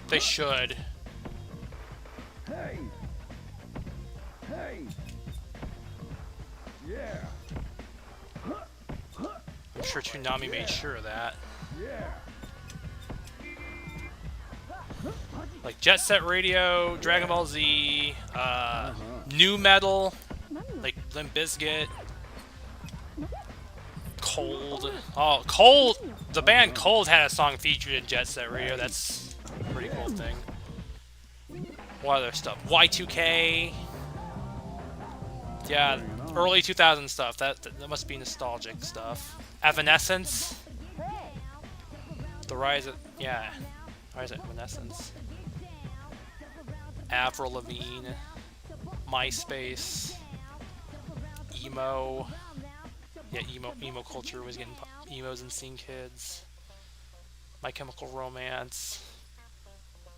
They should. I'm sure Toonami made sure of that. Like Jet Set Radio, Dragon Ball Z, New Metal, like Limp Bizkit, Cold. Oh, Cold! The band Cold had a song featured in Jet Set Radio. That's a pretty cool thing. What other stuff? Y2K. Yeah, early 2000 stuff. That must be nostalgic stuff. Evanescence. The Rise of... Yeah. Rise of Evanescence. Avril Lavigne. MySpace. Emo. Yeah, emo culture was getting... Emos and Scene Kids. My Chemical Romance.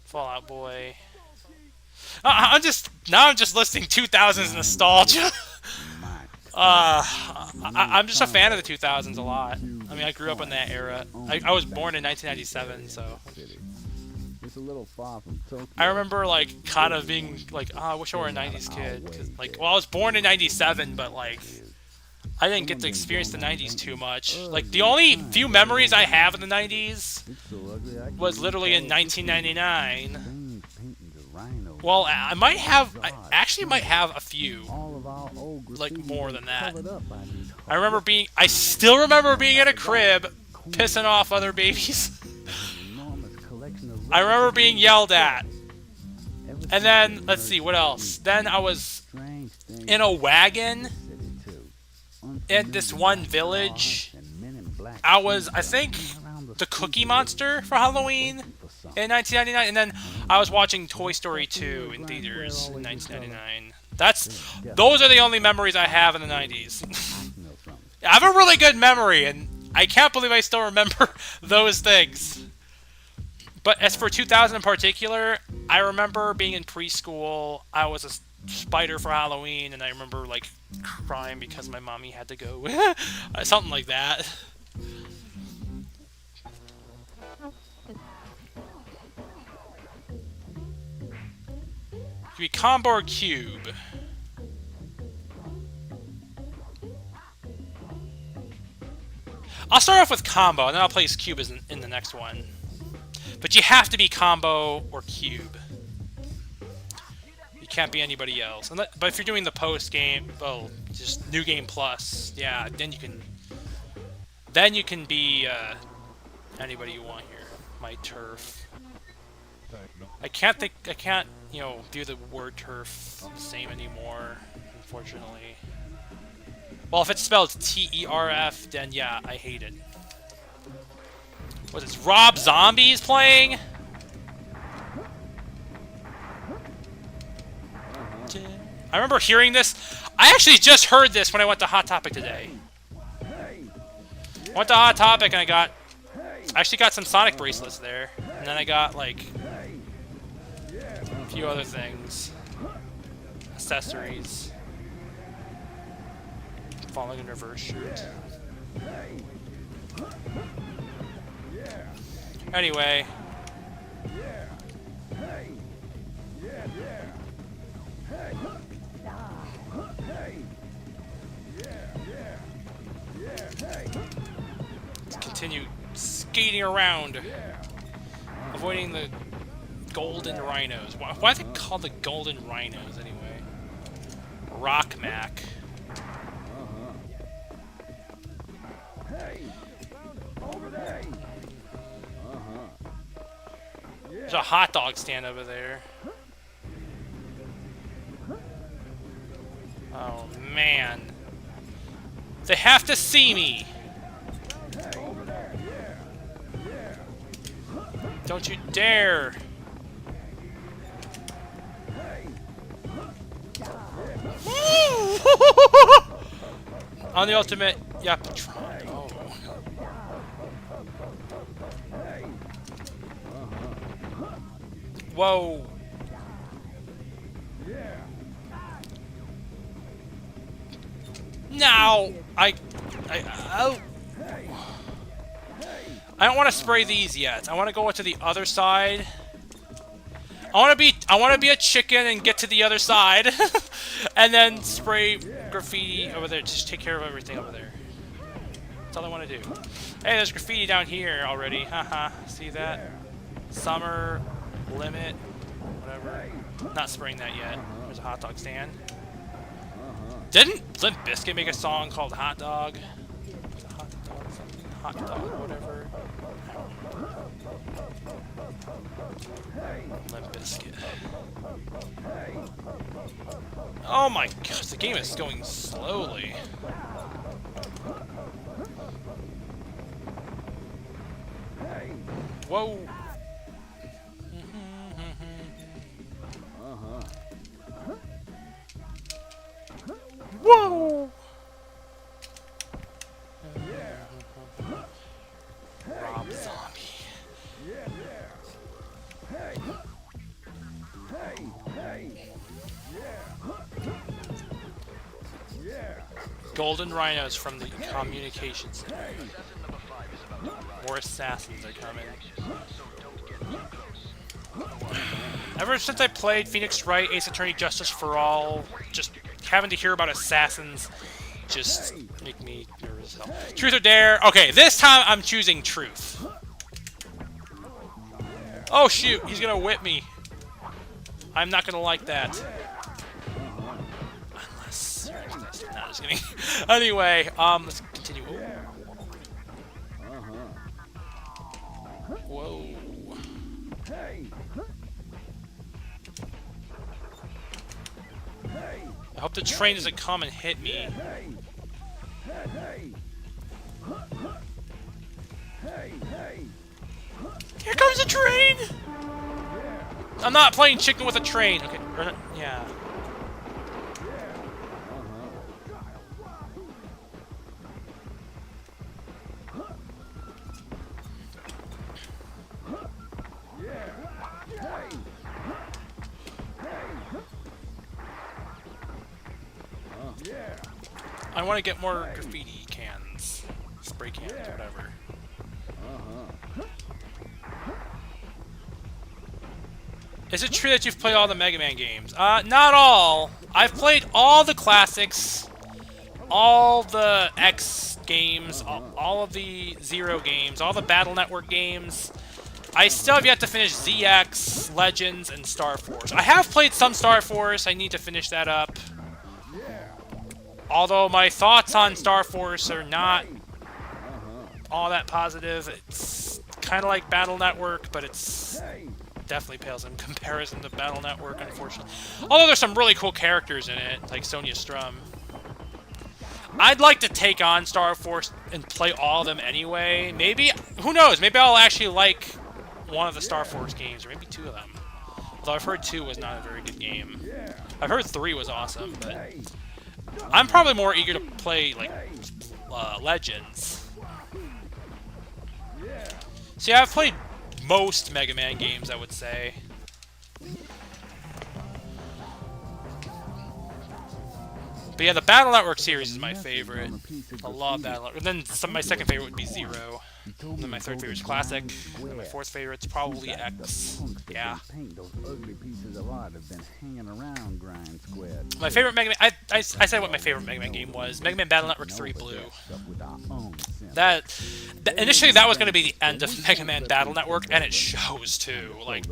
Fall Out Boy. I'm just listing 2000s nostalgia. I'm just a fan of the 2000s a lot. I mean, I grew up in that era. I was born in 1997, so It's a little far from Tokyo. I remember like kind of being like, oh, I wish I were a 90s kid. 'Cause, like, well, I was born in 97, but like I didn't get to experience the 90s too much. Like, the only few memories I have of the 90s was literally in 1999. Well, I actually might have a few, like more than that. I still remember being in a crib, pissing off other babies. I remember being yelled at. And then, let's see, what else? Then I was in a wagon in this one village. I was, I think, the Cookie Monster for Halloween in 1999, and then I was watching Toy Story 2 in theaters in 1999. Those are the only memories I have in the 90s. I have a really good memory, and I can't believe I still remember those things. But as for 2000 in particular, I remember being in preschool. I was a spider for Halloween, and I remember like crying because my mommy had to go. Something like that. Could be combo or cube. I'll start off with combo, and then I'll place cube in the next one. But you have to be combo or cube. You can't be anybody else. But if you're doing the post game, well, just new game plus, yeah, then you can. Then you can be anybody you want here. My turf. I can't, do the word turf the same anymore, unfortunately. Well, if it's spelled T-E-R-F, then yeah, I hate it. What is this, Rob Zombie's playing? I remember hearing this. I actually just heard this when I went to Hot Topic today. I went to Hot Topic and I actually got some Sonic bracelets there. And then I got, like, a few other things. Accessories. Falling in reverse shirt. Anyway. Let's continue skating around. Avoiding the golden rhinos. Why are they called the golden rhinos anyway? Rock Mac. There's a hot dog stand over there. Oh, man. They have to see me. Don't you dare. On the ultimate Yapatron. Oh. Whoa. Now, I don't want to spray these yet. I want to go to the other side. I want to be a chicken and get to the other side, and then spray graffiti over there. Just take care of everything over there. That's all I want to do. Hey, there's graffiti down here already. Haha. See that? Summer limit, whatever. Not spraying that yet. There's a hot dog stand. Didn't Limp Bizkit make a song called Hot Dog? It's a hot dog, something. Hot dog, whatever. Limp Bizkit. Oh my gosh, the game is going slowly. Whoa. Whoa. Rob Zombie. Golden rhinos from the communications. More assassins are coming. Ever since I played Phoenix Wright, Ace Attorney, Justice for All, just having to hear about assassins just make me nervous as hell. Truth or dare? Okay, this time I'm choosing truth. Oh shoot, he's gonna whip me. I'm not gonna like that. Unless... No, just kidding. Anyway, let's continue. Whoa. I hope the train doesn't come and hit me. Here comes a train! I'm not playing chicken with a train. Okay, or not, yeah. I want to get more graffiti cans, spray cans, whatever. Is it true that you've played all the Mega Man games? Not all. I've played all the classics, all the X games, all of the Zero games, all the Battle Network games. I still have yet to finish ZX, Legends, and Star Force. I have played some Star Force. I need to finish that up. Although my thoughts on Star Force are not all that positive. It's kind of like Battle Network, but it's definitely pales in comparison to Battle Network, unfortunately. Although there's some really cool characters in it, like Sonya Strum. I'd like to take on Star Force and play all of them anyway. Maybe, who knows, maybe I'll actually like one of the Star Force games, or maybe two of them. Although I've heard 2 was not a very good game. I've heard 3 was awesome, but I'm probably more eager to play, like, Legends. See, I've played most Mega Man games, I would say. But yeah, the Battle Network series is my favorite. I love Battle Network. And then my second favorite would be Zero. And then my third favorite is Classic. And my fourth favorite's probably X. Yeah. My favorite Mega Man... I said what my favorite Mega Man game was. Mega Man Battle Network 3 Blue. Initially, that was going to be the end of Mega Man Battle Network, and it shows, too. Like,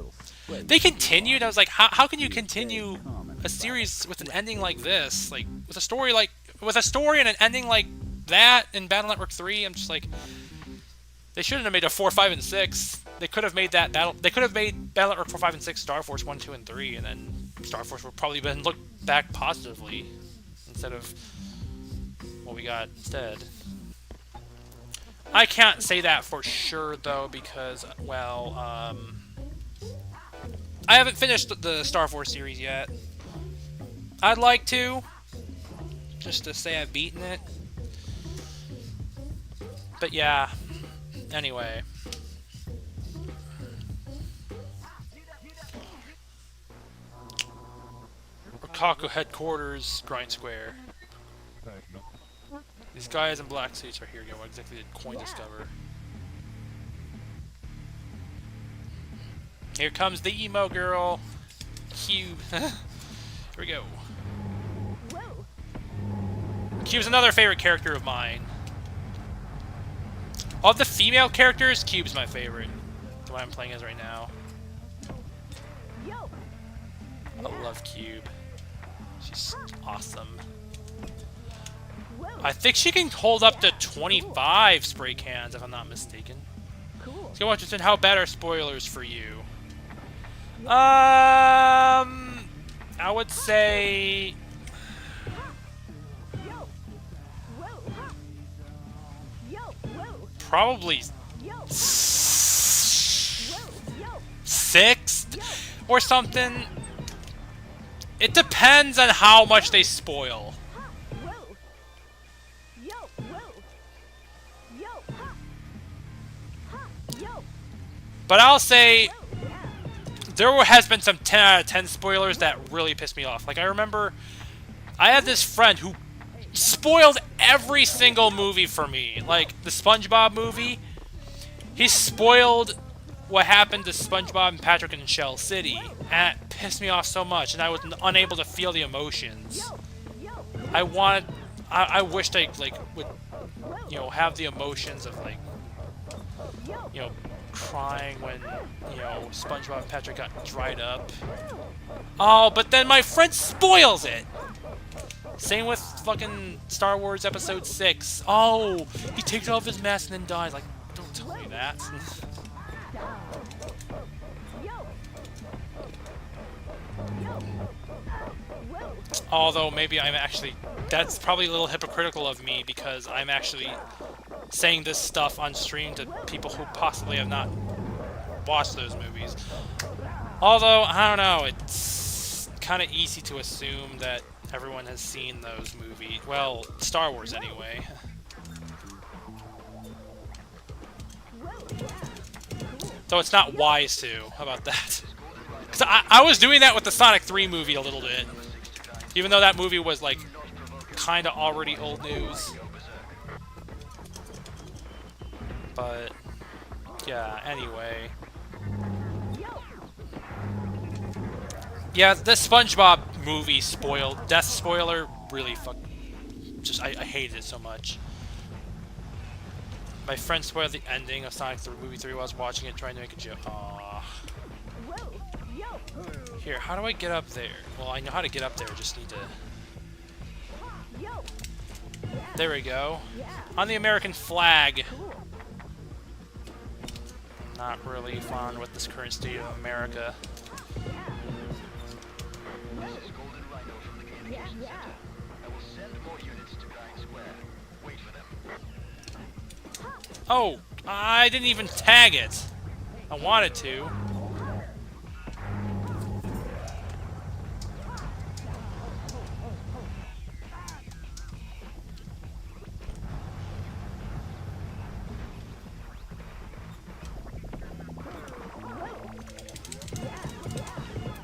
they continued. I was like, how can you continue a series with an ending like this? Like, with a story and an ending like that in Battle Network 3, I'm just like... They shouldn't have made a 4, 5, and 6. They could have made that They could have made Battle Network 4, 5, and 6 Star Force 1, 2, and 3, and then Star Force would probably been looked back positively instead of what we got instead. I can't say that for sure though because, well, I haven't finished the Star Force series yet. I'd like to, just to say I've beaten it. But yeah. Anyway. Rokako headquarters, Grind Square. These guys in black suits are here again. What exactly did Coin discover? Here comes the emo girl. Cube. Here we go. Cube's another favorite character of mine. Of the female characters, Cube's my favorite. The one I'm playing as right now. I love Cube. She's awesome. I think she can hold up to 25 spray cans, if I'm not mistaken. So watch this. How bad are spoilers for you? I would say... Probably or something. It depends on how much they spoil. But I'll say there has been some 10 out of 10 spoilers that really pissed me off. Like, I remember I had this friend who spoiled every single movie for me. Like, the SpongeBob movie, he spoiled what happened to SpongeBob and Patrick in Shell City. And it pissed me off so much, and I was unable to feel the emotions. I wished I, like, would, you know, have the emotions of, like, you know, crying when, you know, SpongeBob and Patrick got dried up. Oh, but then my friend spoils it! Same with fucking Star Wars Episode 6. Oh, he takes off his mask and then dies. Like, don't tell me that. Although, maybe I'm actually... That's probably a little hypocritical of me, because I'm actually saying this stuff on stream to people who possibly have not watched those movies. Although, I don't know, it's kind of easy to assume that everyone has seen those movies. Well, Star Wars anyway. So it's not wise to. How about that? Because I was doing that with the Sonic 3 movie a little bit. Even though that movie was, like, kind of already old news. But, yeah, anyway. Yeah, the SpongeBob movie spoiled. Death spoiler really just, I hated it so much. My friend spoiled the ending of Sonic 3 Movie 3 while I was watching it, trying to make a joke. Aww. Here, how do I get up there? Well, I know how to get up there, just need to... There we go. On the American flag. I'm not really fond with this current state of America. Oh, I didn't even tag it. I wanted to.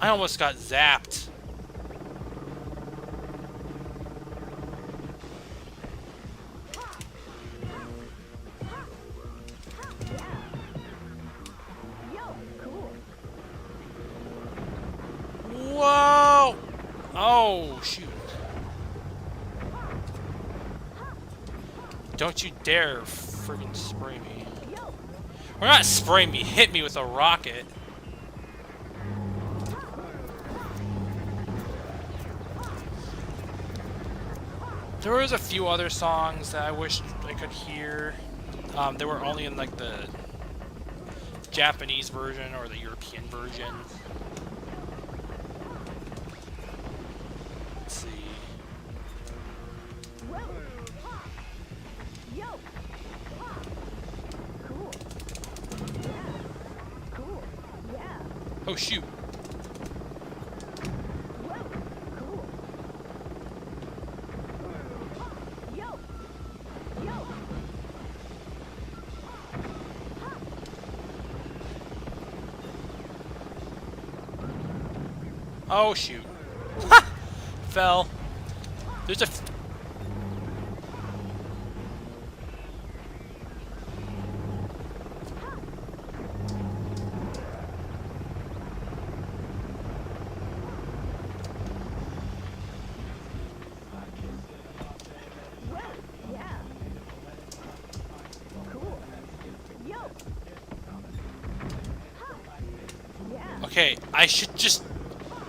I almost got zapped. Whoa! Oh, shoot. Don't you dare friggin' spray me. Or not spray me, hit me with a rocket. There was a few other songs that I wished I could hear. They were only in, like, the Japanese version or the European version. Let's see. Oh, shoot. Oh, shoot. Fell. There's a... Okay, I should just...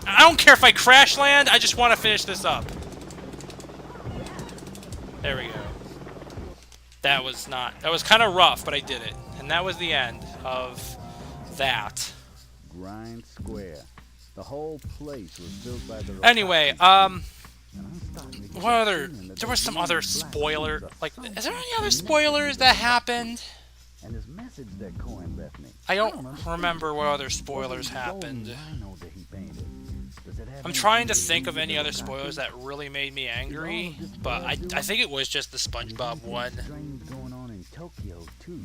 I don't care if I crash land, I just want to finish this up. There we go. That was not... That was kind of rough, but I did it. And that was the end of that. Grind Square. The whole place was built by the... Anyway, what other... There was some other spoiler... Like, is there any other spoilers that happened? And his message that coined that Stephanie. I don't remember remember what other Was it spoilers the golden happened. rhino that he painted? Does it have I'm anything trying to do think of with any the other Rocotti? spoilers that really made me Is all angry, of this but I bad think it was just the There's SpongeBob anything one. strange going on in Tokyo too.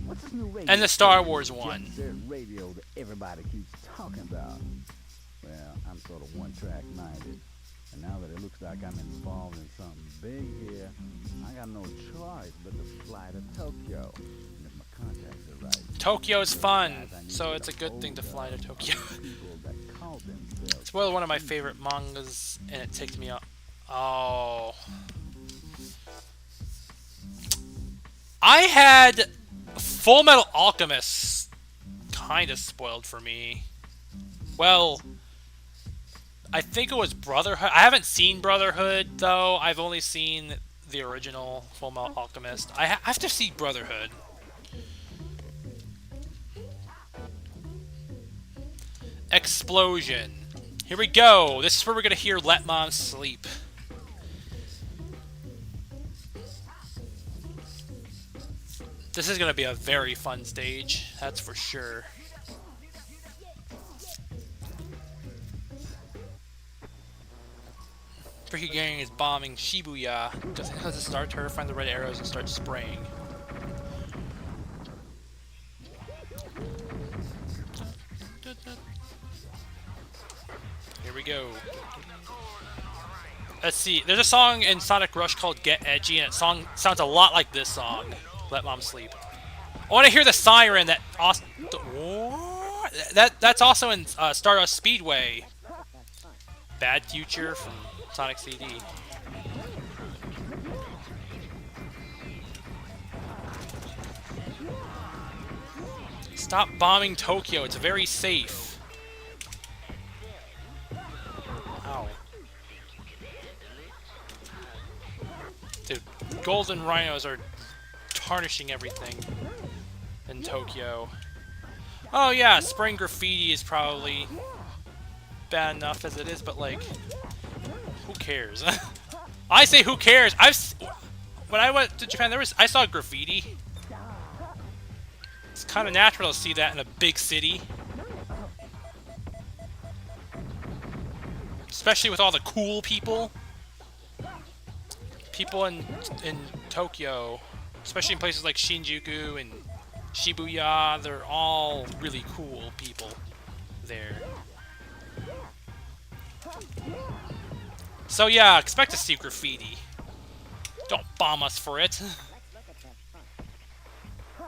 What's this new radio And the Star station, Wars Jet one. Set radio that everybody keeps talking about? Well, I'm sort of one-track minded. And now that it looks like I'm involved in something big here, I got no choice but to fly to Tokyo. And if my contacts are right, Tokyo's fun, guys I need so to it's a get good thing to hold fly to of Tokyo. are people that call themselves Spoil one of my favorite mangas, and it takes me up. Oh. I had Full Metal Alchemist kind of spoiled for me. Well, I think it was Brotherhood. I haven't seen Brotherhood, though. I've only seen the original Full Metal Alchemist. I have to see Brotherhood. Explosion. Here we go. This is where we're going to hear Let Mom Sleep. This is going to be a very fun stage. That's for sure. Freaky Gang is bombing Shibuya. Just has to start her, find the red arrows, and start spraying. Here we go. Let's see. There's a song in Sonic Rush called Get Edgy, and it sounds a lot like this song, Let Mom Sleep. I want to hear the siren that also... That's also in Stardust Speedway. Bad Future from Sonic CD. Stop bombing Tokyo. It's very safe. Ow. Dude, golden rhinos are tarnishing everything in Tokyo. Oh yeah, spraying graffiti is probably bad enough as it is, but like, who cares? I say who cares? When I went to Japan, I saw graffiti. It's kind of natural to see that in a big city, especially with all the cool people. People in Tokyo, especially in places like Shinjuku and Shibuya, they're all really cool people there. So yeah, expect to see graffiti. Don't bomb us for it.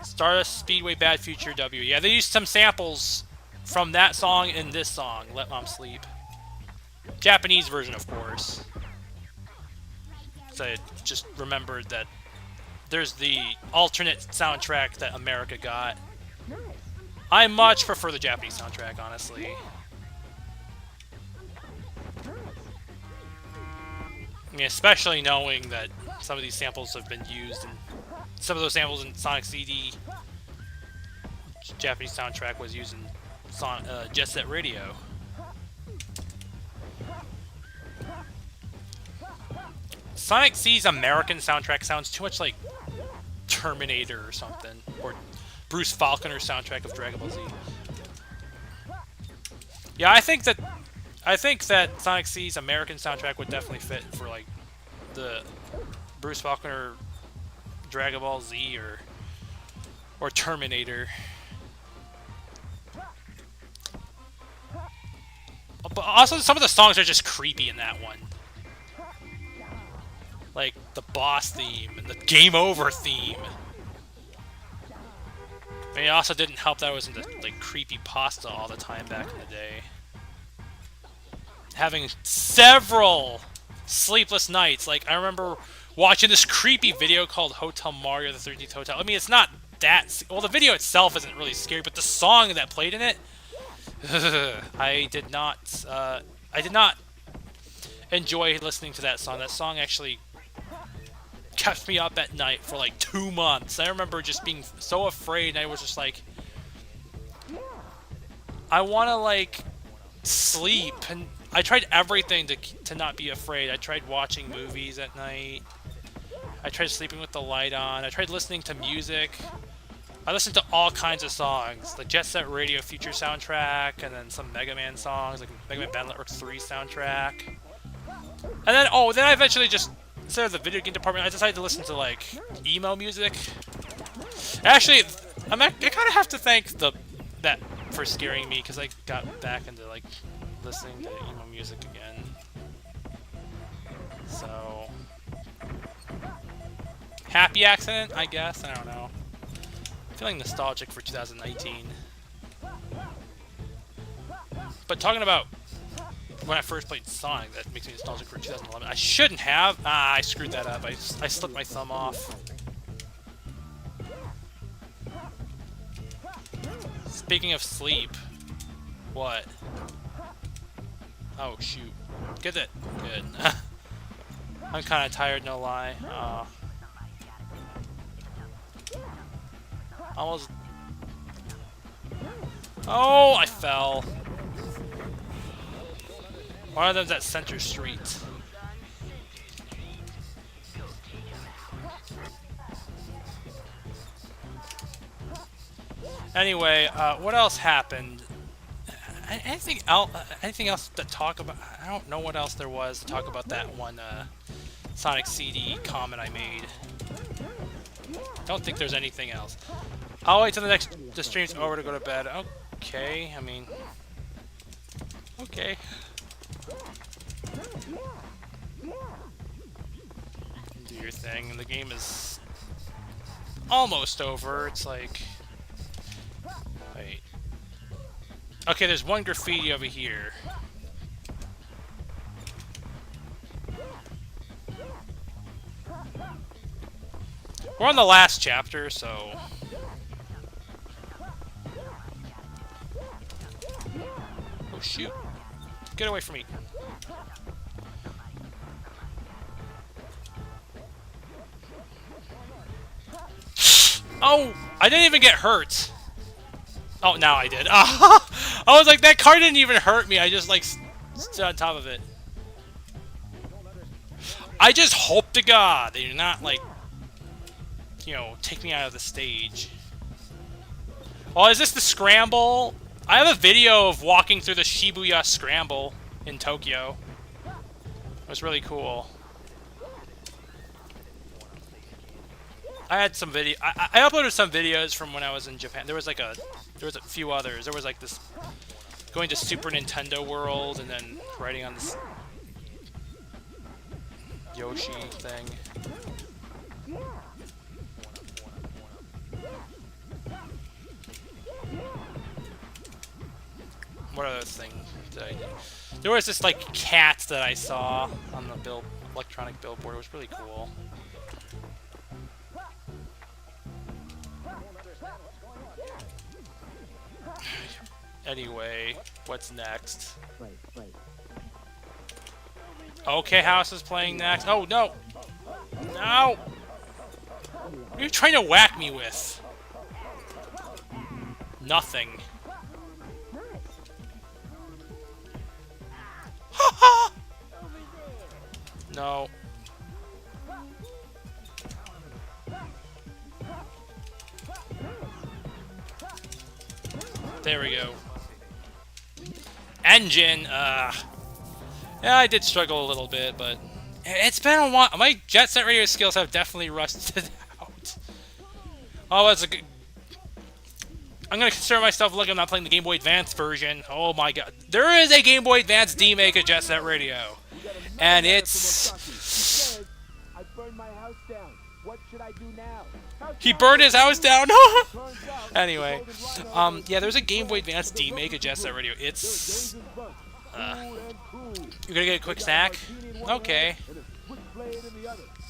Stardust Speedway Bad Future W. Yeah, they used some samples from that song in this song, Let Mom Sleep. Japanese version, of course. So I just remembered that there's the alternate soundtrack that America got. I much prefer the Japanese soundtrack, honestly. I mean, especially knowing that some of these samples have been used, and some of those samples in Sonic CD. Japanese soundtrack was used in Jet Set Radio. Sonic C's American soundtrack sounds too much like Terminator or something, or Bruce Faulconer's soundtrack of Dragon Ball Z. Yeah, I think that Sonic C's American soundtrack would definitely fit for like the Bruce Faulconer Dragon Ball Z or Terminator. But also some of the songs are just creepy in that one. Like the boss theme and the game over theme. I mean, it also didn't help that I was into like creepy pasta all the time back in the day. Having several sleepless nights. Like I remember watching this creepy video called Hotel Mario: The 13th Hotel. I mean, it's not that well. The video itself isn't really scary, but the song that played in it, I did not enjoy listening to that song. That song actually kept me up at night for like 2 months. I remember just being so afraid, and I was just like, I want to like sleep, and I tried everything to not be afraid. I tried watching movies at night. I tried sleeping with the light on. I tried listening to music. I listened to all kinds of songs, like Jet Set Radio feature soundtrack, and then some Mega Man songs, like Mega Man Battle Network 3 soundtrack. And then, then I eventually just, instead of the video game department, I decided to listen to, like, emo music. Actually, I kind of have to thank that for scaring me, because I got back into, like, listening to emo music again. So... happy accident, I guess? I don't know. Feeling nostalgic for 2019. But talking about when I first played Sonic, that makes me nostalgic for 2011. I shouldn't have. I screwed that up. I slipped my thumb off. Speaking of sleep, what? Oh shoot! Get it. Good. I'm kind of tired, no lie. Almost. Oh, I fell. One of them's at Center Street. Anyway, what else happened? Anything else? Anything else to talk about? I don't know what else there was to talk about that one Sonic CD comment I made. Don't think there's anything else. I'll wait till the stream's over to go to bed. Okay, I mean, okay. Do your thing. The game is almost over. It's like, wait. Okay, there's one graffiti over here. We're on the last chapter, so... oh, shoot. Get away from me. Oh! I didn't even get hurt. Oh, now I did. I was like, that car didn't even hurt me. I just, like, stood on top of it. I just hope to God they do not, like, you know, take me out of the stage. Oh, is this the scramble? I have a video of walking through the Shibuya Scramble in Tokyo. It was really cool. I had some video. I uploaded some videos from when I was in Japan. There was a few others. There was like this going to Super Nintendo World and then riding on this Yoshi thing. What other thing did I do? There was this like cat that I saw on the electronic billboard. It was really cool. Anyway, what's next? Okay, House is playing next. Oh no! No! What are you trying to whack me with? Nothing. No. There we go. Engine, yeah, I did struggle a little bit, but it's been a while. My Jet Set Radio skills have definitely rusted out. Oh, that's a good... I'm gonna consider myself lucky I'm not playing the Game Boy Advance version. Oh my god. There is a Game Boy Advance D-Make of Jet Set Radio. And it's... I burned my house down. What should I do now? He burned his house down! Anyway. Yeah, there's a Game Boy Advance D-Make of Jet Set Radio. It's... you're gonna get a quick snack? Okay.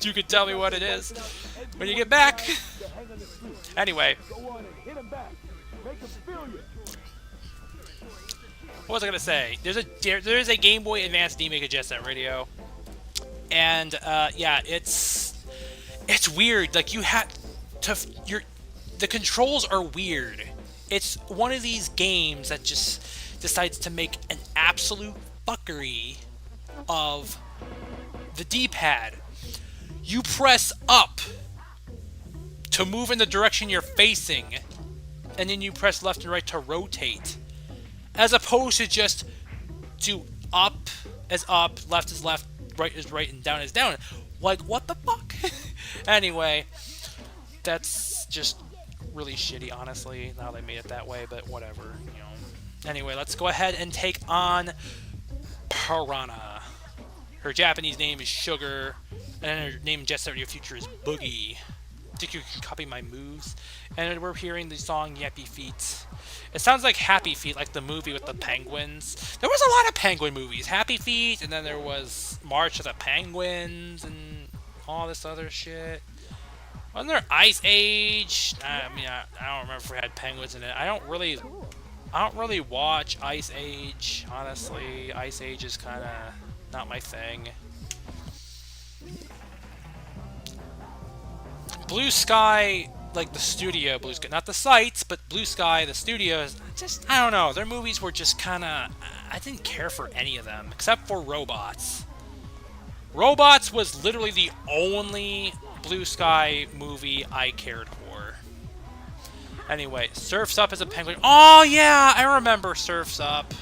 You can tell me what it is when you get back. Anyway. What was I gonna say? There is a Game Boy Advance D-Make of Jet Set Radio, and yeah, it's weird. Like you have to the controls are weird. It's one of these games that just decides to make an absolute fuckery of the D-pad. You press up to move in the direction you're facing, and then you press left and right to rotate, as opposed to just do up as up, left is left, right is right, and down is down. Like, what the fuck? Anyway, that's just really shitty, honestly, now they made it that way, but whatever, you know. Anyway, let's go ahead and take on Piranha. Her Japanese name is Sugar, and her name in Jet Set Radio Future is Boogie. Think you can copy my moves? And we're hearing the song Yappy Feet. It sounds like Happy Feet, like the movie with the penguins. There was a lot of penguin movies. Happy Feet, and then there was March of the Penguins, and all this other shit. Wasn't there Ice Age? I mean, I don't remember if we had penguins in it. I don't really watch Ice Age, honestly. Ice Age is kind of not my thing. Blue Sky, like the studio Blue Sky, not the sites, but Blue Sky, the studios, just, I don't know, their movies were just kind of, I didn't care for any of them, except for Robots. Robots was literally the only Blue Sky movie I cared for. Anyway, Surf's Up as a penguin. Oh yeah, I remember Surf's Up.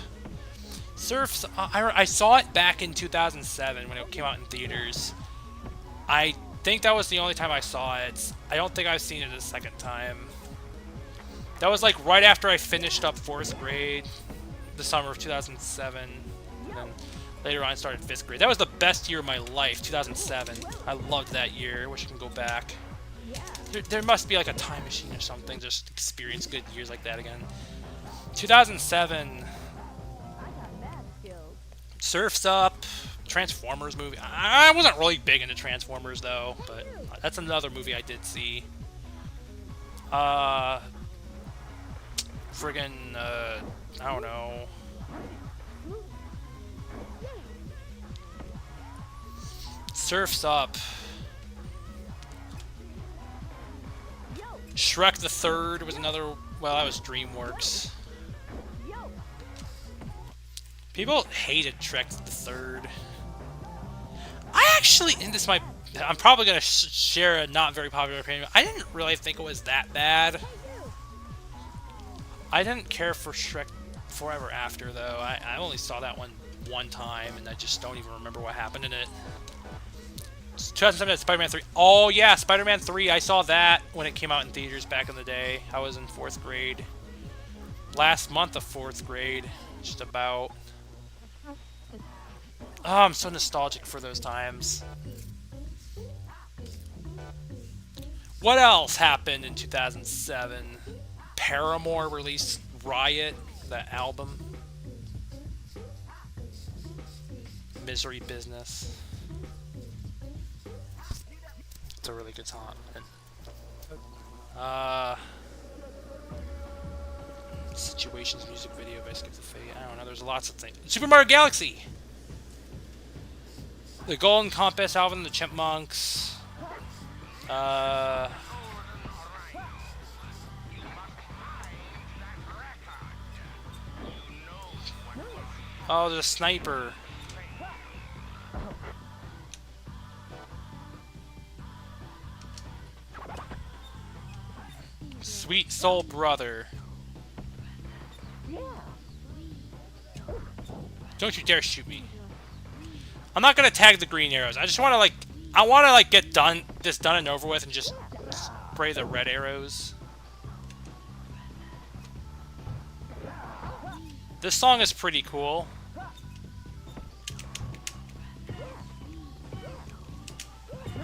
Surf's, I saw it back in 2007 when it came out in theaters. I think that was the only time I saw it. I don't think I've seen it a second time. That was like right after I finished up 4th grade, the summer of 2007. And then later on I started 5th grade. That was the best year of my life, 2007. I loved that year. I wish I could go back. There must be like a time machine or something, just experience good years like that again. 2007, Surf's Up, Transformers movie. I wasn't really big into Transformers though, but that's another movie I did see. Friggin', I don't know. Surf's Up. Shrek the Third was another. Well, that was DreamWorks. People hated Shrek the Third. I actually, and this might, I'm probably gonna share a not very popular opinion. I didn't really think it was that bad. I didn't care for Shrek Forever After though. I only saw that one time, and I just don't even remember what happened in it. 2007 had Spider-Man 3. Oh yeah, Spider-Man 3. I saw that when it came out in theaters back in the day. I was in 4th grade. Last month of 4th grade, just about. Oh, I'm so nostalgic for those times. What else happened in 2007? Paramore released Riot, the album. Misery Business. It's a really good song. Situations music video by Skip the Fate. I don't know, there's lots of things. Super Mario Galaxy! The Golden Compass, Alvin and the Chipmunks. Oh, there's a sniper. Sweet Soul Brother. Don't you dare shoot me. I'm not gonna tag the green arrows. I just wanna get this done and over with and just spray the red arrows. This song is pretty cool.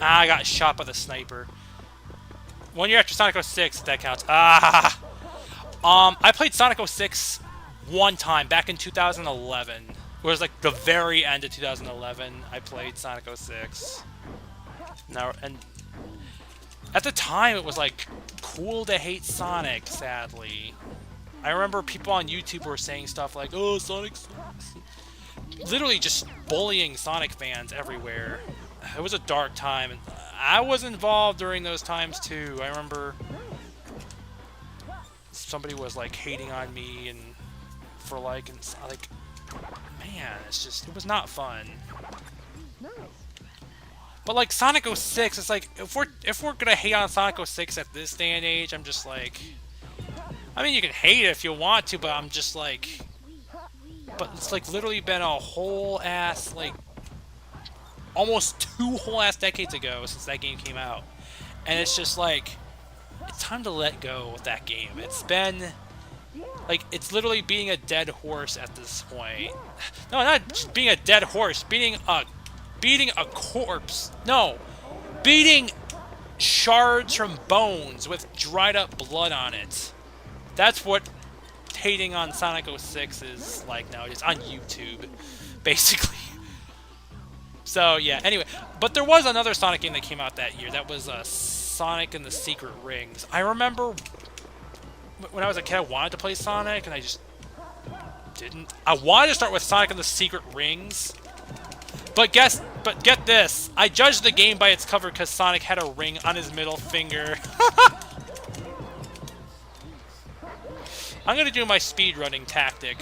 Ah, I got shot by the sniper. 1 year after Sonic 06, if that counts. Ah! I played Sonic 06 one time, back in 2011. It was like the very end of 2011, I played Sonic 06. Now, and at the time, it was like cool to hate Sonic, sadly. I remember people on YouTube were saying stuff like, oh, Sonic sucks. Literally just bullying Sonic fans everywhere. It was a dark time, and I was involved during those times too. I remember somebody was like hating on me and for like man, it's just, it was not fun. But like Sonic 06, it's like if we're gonna hate on Sonic 06 at this day and age, I'm just like, I mean, you can hate it if you want to, but I'm just like, but it's like literally been a whole ass like almost 2 whole ass decades ago since that game came out, and it's just like it's time to let go with that game. It's been like it's literally beating a dead horse at this point. No, not just being a dead horse, beating a corpse. No, beating shards from bones with dried up blood on it. That's what hating on Sonic 06 is like nowadays on YouTube, basically. So yeah, anyway, but there was another Sonic game that came out that year. That was Sonic and the Secret Rings. I remember when I was a kid, I wanted to play Sonic, and I just didn't. I wanted to start with Sonic and the Secret Rings, but get this, I judged the game by its cover because Sonic had a ring on his middle finger. I'm gonna do my speedrunning tactic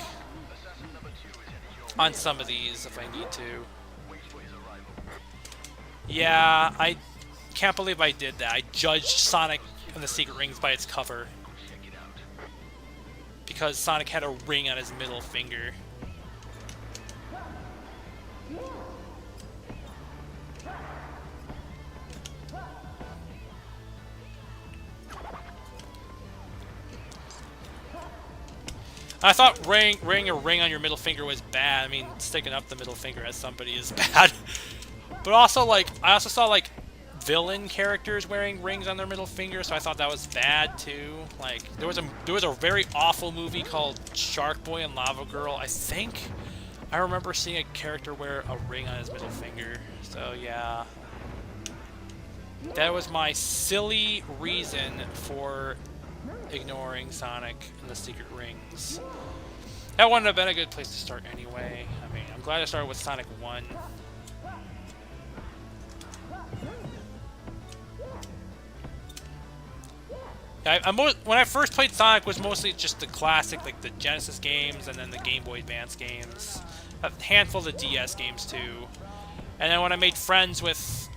on some of these if I need to. Yeah, I can't believe I did that. I judged Sonic and the Secret Rings by its cover because Sonic had a ring on his middle finger. I thought wearing a ring on your middle finger was bad. I mean, sticking up the middle finger at somebody is bad. But also, like, I also saw, like, villain characters wearing rings on their middle finger, so I thought that was bad, too. Like, there was a very awful movie called Shark Boy and Lava Girl. I think I remember seeing a character wear a ring on his middle finger. So, yeah. That was my silly reason for ignoring Sonic and the Secret Rings. That wouldn't have been a good place to start anyway. I mean, I'm glad I started with Sonic 1. When I first played Sonic was mostly just the classic, like the Genesis games and then the Game Boy Advance games. A handful of the DS games too. And then when I made friends with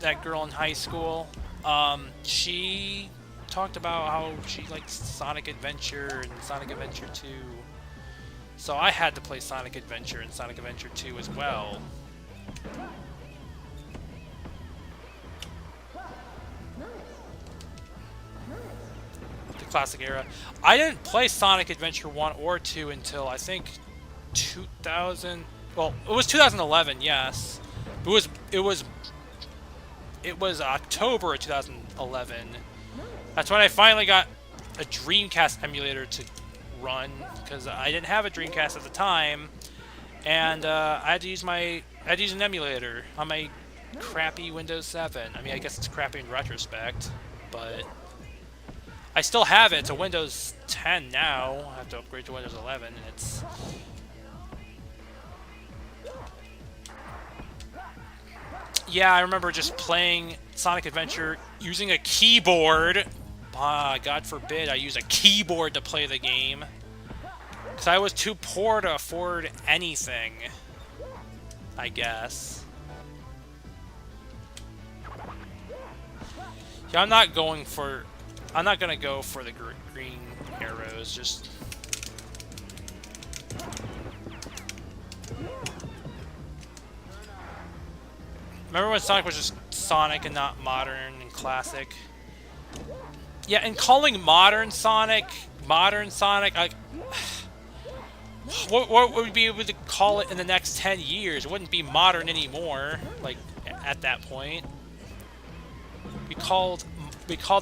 that girl in high school, she talked about how she liked Sonic Adventure and Sonic Adventure 2. So I had to play Sonic Adventure and Sonic Adventure 2 as well. Classic era. I didn't play Sonic Adventure 1 or 2 until I think 2000. Well, it was 2011, yes. It was October of 2011. That's when I finally got a Dreamcast emulator to run because I didn't have a Dreamcast at the time, and I had to use an emulator on my crappy Windows 7. I mean, I guess it's crappy in retrospect, but I still have it. It's a Windows 10 now. I have to upgrade to Windows 11, and it's... Yeah, I remember just playing Sonic Adventure using a keyboard. God forbid I use a keyboard to play the game. Because I was too poor to afford anything, I guess. Yeah, I'm not gonna go for the green arrows, just... Remember when Sonic was just Sonic and not modern and classic? Yeah, and calling modern Sonic, like... What would we be able to call it in the next 10 years? It wouldn't be modern anymore, like, at that point. We called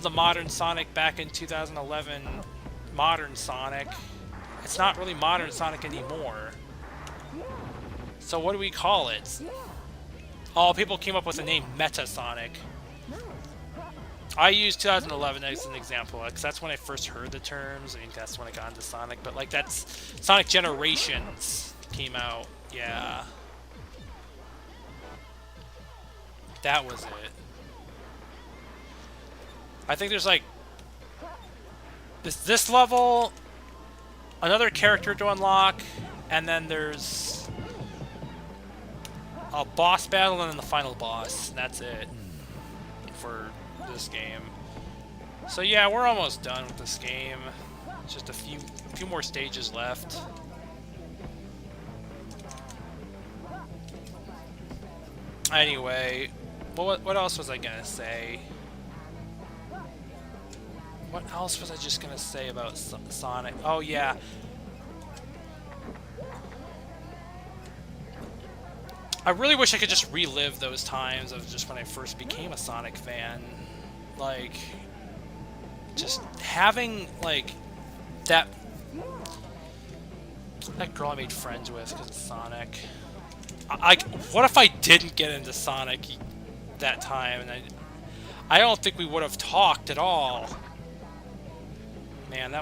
the modern Sonic back in 2011 modern Sonic. It's not really modern Sonic anymore. So what do we call it? Oh, people came up with the name Meta Sonic. I use 2011 as an example because that's when I first heard the terms. I mean, that's when I got into Sonic. But like, that's Sonic Generations came out. Yeah, that was it. I think there's like this level, another character to unlock, and then there's a boss battle and then the final boss. And that's it for this game. So yeah, we're almost done with this game. Just a few more stages left. Anyway, what else was I gonna say? What else was I just gonna say about Sonic? Oh yeah. I really wish I could just relive those times of just when I first became a Sonic fan. Like, just having, like, that girl I made friends with because of Sonic. What if I didn't get into Sonic that time? And I don't think we would have talked at all. Man,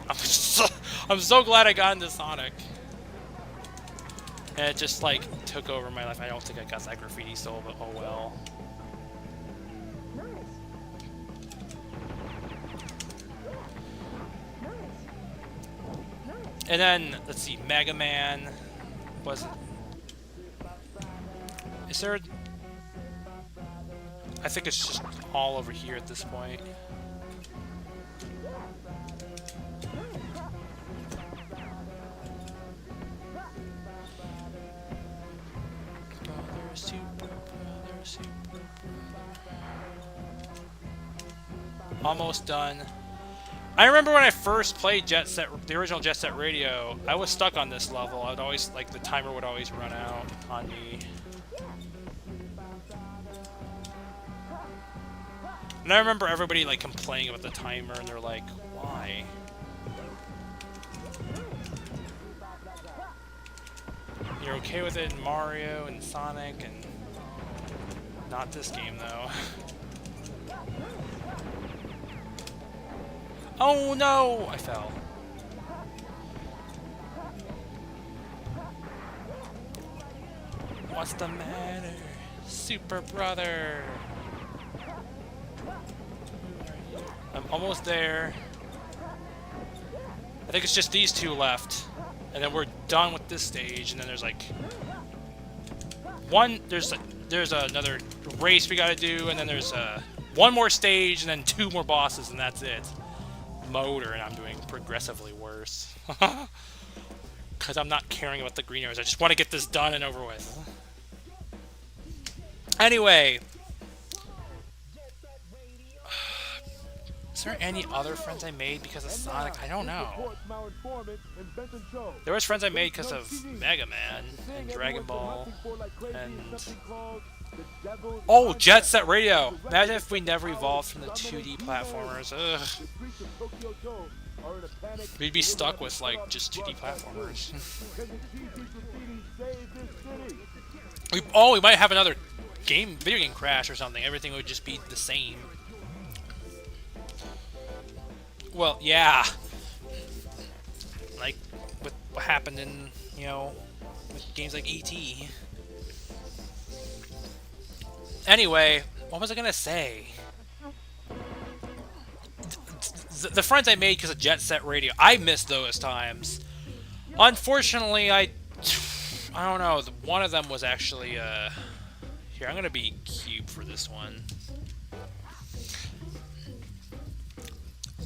I'm so glad I got into Sonic. And it just, like, took over my life. I don't think I got that graffiti soul, but oh well. And then, let's see, Mega Man. Was it? Is there... I think it's just all over here at this point. Almost done. I remember when I first played the original Jet Set Radio, I was stuck on this level. I'd always, like, the timer would always run out on me. And I remember everybody, like, complaining about the timer, and they're like, why? You're okay with it in Mario and Sonic, and not this game, though. Oh no! I fell. What's the matter, Super Brother? I'm almost there. I think it's just these two left. And then we're done with this stage, and then there's like there's another race we gotta do, and then there's one more stage, and then 2 more bosses, and that's it. Motor, and I'm doing progressively worse. Because I'm not caring about the green arrows. I just want to get this done and over with. Anyway. Is there any other friends I made because of Sonic? I don't know. There was friends I made because of Mega Man and Dragon Ball and... Oh, Jet Set Radio! Imagine if we never evolved from the 2D platformers. Ugh. We'd be stuck with, like, just 2D platformers. We might have another video game crash or something. Everything would just be the same. Well, yeah. Like, with what happened in, you know, with games like E.T. Anyway, what was I gonna say? The friends I made because of Jet Set Radio, I miss those times. Unfortunately, I don't know, one of them was actually, here, I'm gonna be cute for this one.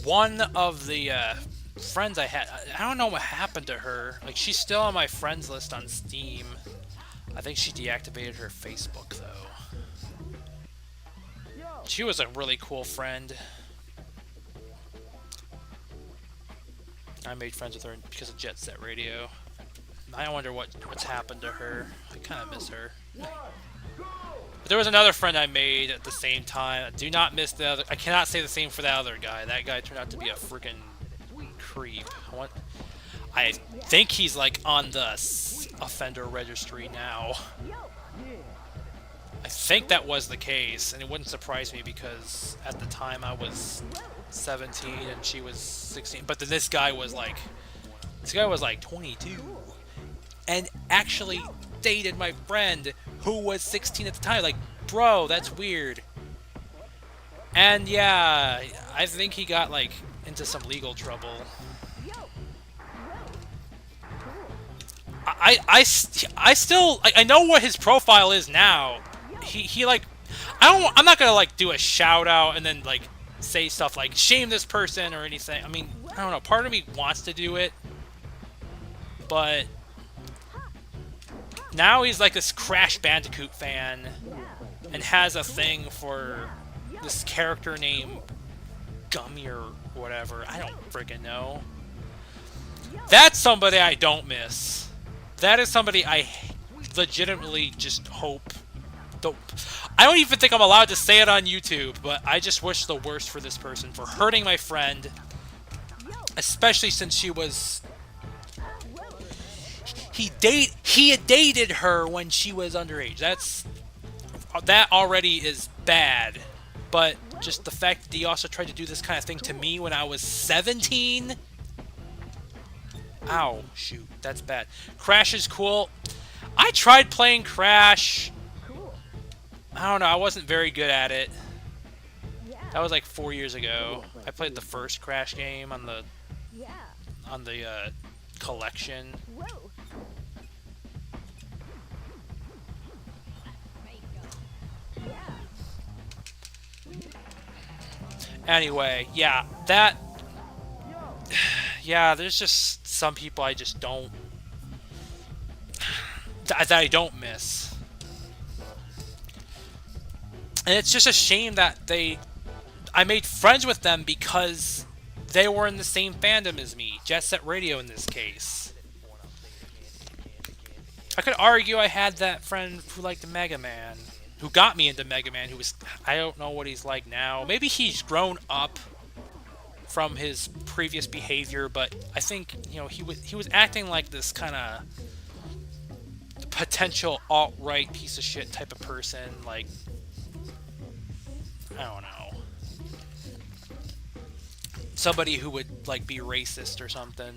One of the, friends I had, I don't know what happened to her. Like, she's still on my friends list on Steam. I think she deactivated her Facebook, though. She was a really cool friend. I made friends with her because of Jet Set Radio. I wonder what's happened to her. I kind of miss her. But there was another friend I made at the same time. I do not miss the other. I cannot say the same for that other guy. That guy turned out to be a freaking creep. I think he's like on the offender registry now. I think that was the case, and it wouldn't surprise me because at the time I was 17 and she was 16. But then this guy was like 22, and actually dated my friend who was 16 at the time. Like, bro, that's weird. And yeah, I think he got like into some legal trouble. I still like, I know what his profile is now. He like, I'm not gonna like do a shout out and then like say stuff like shame this person or anything. I mean, I don't know. Part of me wants to do it, but now he's like this Crash Bandicoot fan and has a thing for this character named Gummy or whatever. I don't freaking know. That's somebody I don't miss. That is somebody I legitimately just hope. I don't even think I'm allowed to say it on YouTube, but I just wish the worst for this person for hurting my friend, especially since she was. He had dated her when she was underage. That already is bad. But just the fact that he also tried to do this kind of thing to me when I was 17. Ow, shoot, that's bad. Crash is cool. I tried playing Crash. I don't know, I wasn't very good at it. That was like 4 years ago. I played the first Crash game on the collection. Anyway, yeah, that. Yeah, there's just some people I just don't. That I don't miss. And it's just a shame that I made friends with them because they were in the same fandom as me. Jet Set Radio in this case. I could argue I had that friend who liked Mega Man. Who got me into Mega Man, who was... I don't know what he's like now. Maybe he's grown up from his previous behavior, but I think, you know, he was acting like this kind of potential alt-right piece of shit type of person, like... I don't know. Somebody who would, like, be racist or something.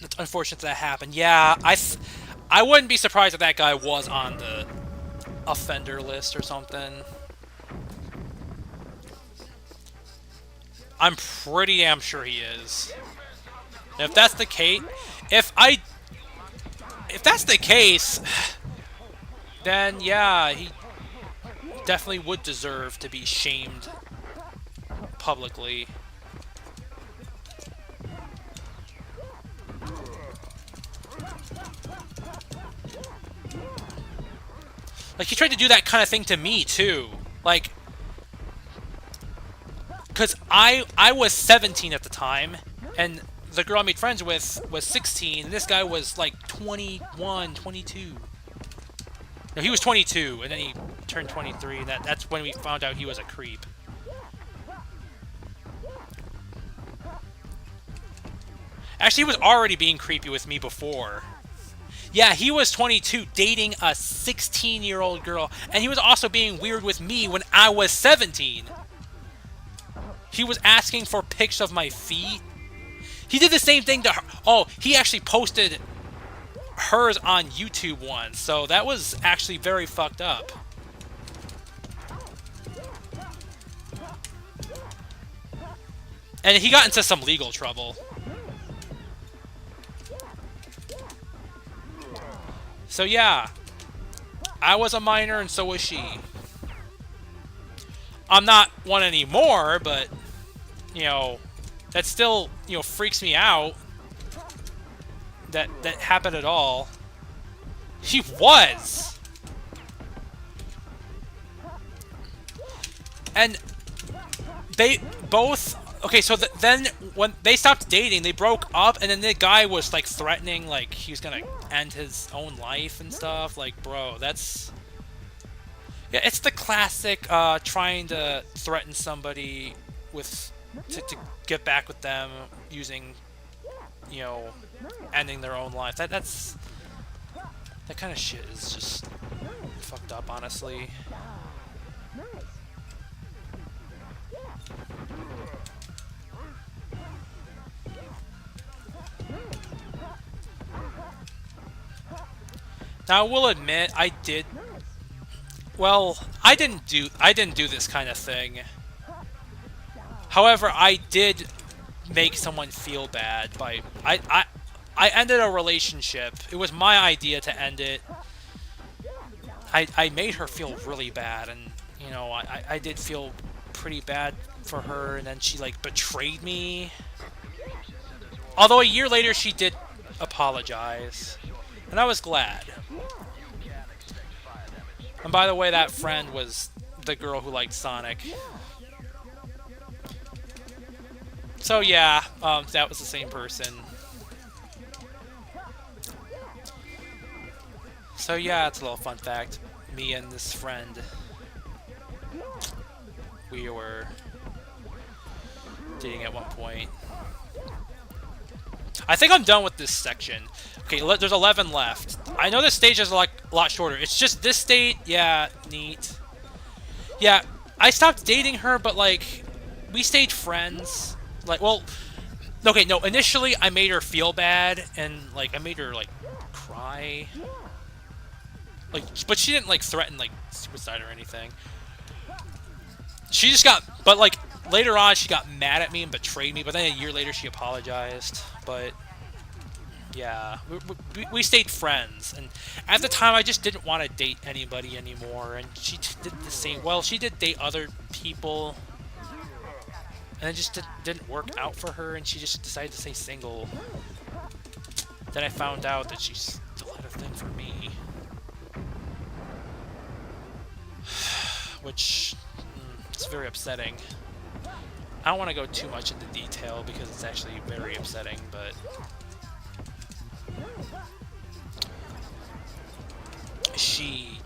It's unfortunate that happened. Yeah, I wouldn't be surprised if that guy was on the offender list or something. I'm pretty damn sure he is. And if that's the case, if that's the case, then yeah, he definitely would deserve to be shamed publicly. Like, he tried to do that kind of thing to me, too. Like, because I was 17 at the time, and the girl I made friends with was 16, and this guy was, like, 21, 22. No, he was 22, and then he turned 23, and that's when we found out he was a creep. Actually, he was already being creepy with me before. Yeah, he was 22, dating a 16-year-old girl, and he was also being weird with me when I was 17. He was asking for pics of my feet. He did the same thing to her. Oh, he actually posted hers on YouTube once, so that was actually very fucked up. And he got into some legal trouble. So yeah, I was a minor and so was she. I'm not one anymore, but, you know, that still, you know, freaks me out that happened at all. He was! And they both... Okay, so then when they stopped dating, they broke up, and then the guy was, like, threatening, like, he was gonna end his own life and stuff. Like, bro, that's... Yeah, it's the classic, trying to threaten somebody with... to get back with them using, you know, ending their own life. That's... That kind of shit is just fucked up, honestly. Now, I will admit, I did... Well, I didn't do this kind of thing. However, I did make someone feel bad by... I I ended a relationship. It was my idea to end it. I made her feel really bad, and you know, I did feel pretty bad for her, and then she like betrayed me. Although a year later she did apologize, and I was glad. And by the way, that friend was the girl who liked Sonic. So yeah, that was the same person. So yeah, it's a little fun fact. Me and this friend, we were dating at one point. I think I'm done with this section. Okay, there's 11 left. I know this stage is a lot shorter. It's just this state, yeah, neat. Yeah, I stopped dating her, but like, we stayed friends. Like, well, okay, no, initially I made her feel bad, and like, I made her like, cry. Like, but she didn't like threaten like suicide or anything. She just got, but like later on she got mad at me and betrayed me. But then a year later she apologized. But yeah, we stayed friends. And at the time I just didn't want to date anybody anymore. And she did the same. Well, she did date other people, and it just didn't work out for her. And she just decided to stay single. Then I found out that she still had a thing for me. Which is very upsetting. I don't want to go too much into detail because it's actually very upsetting, but she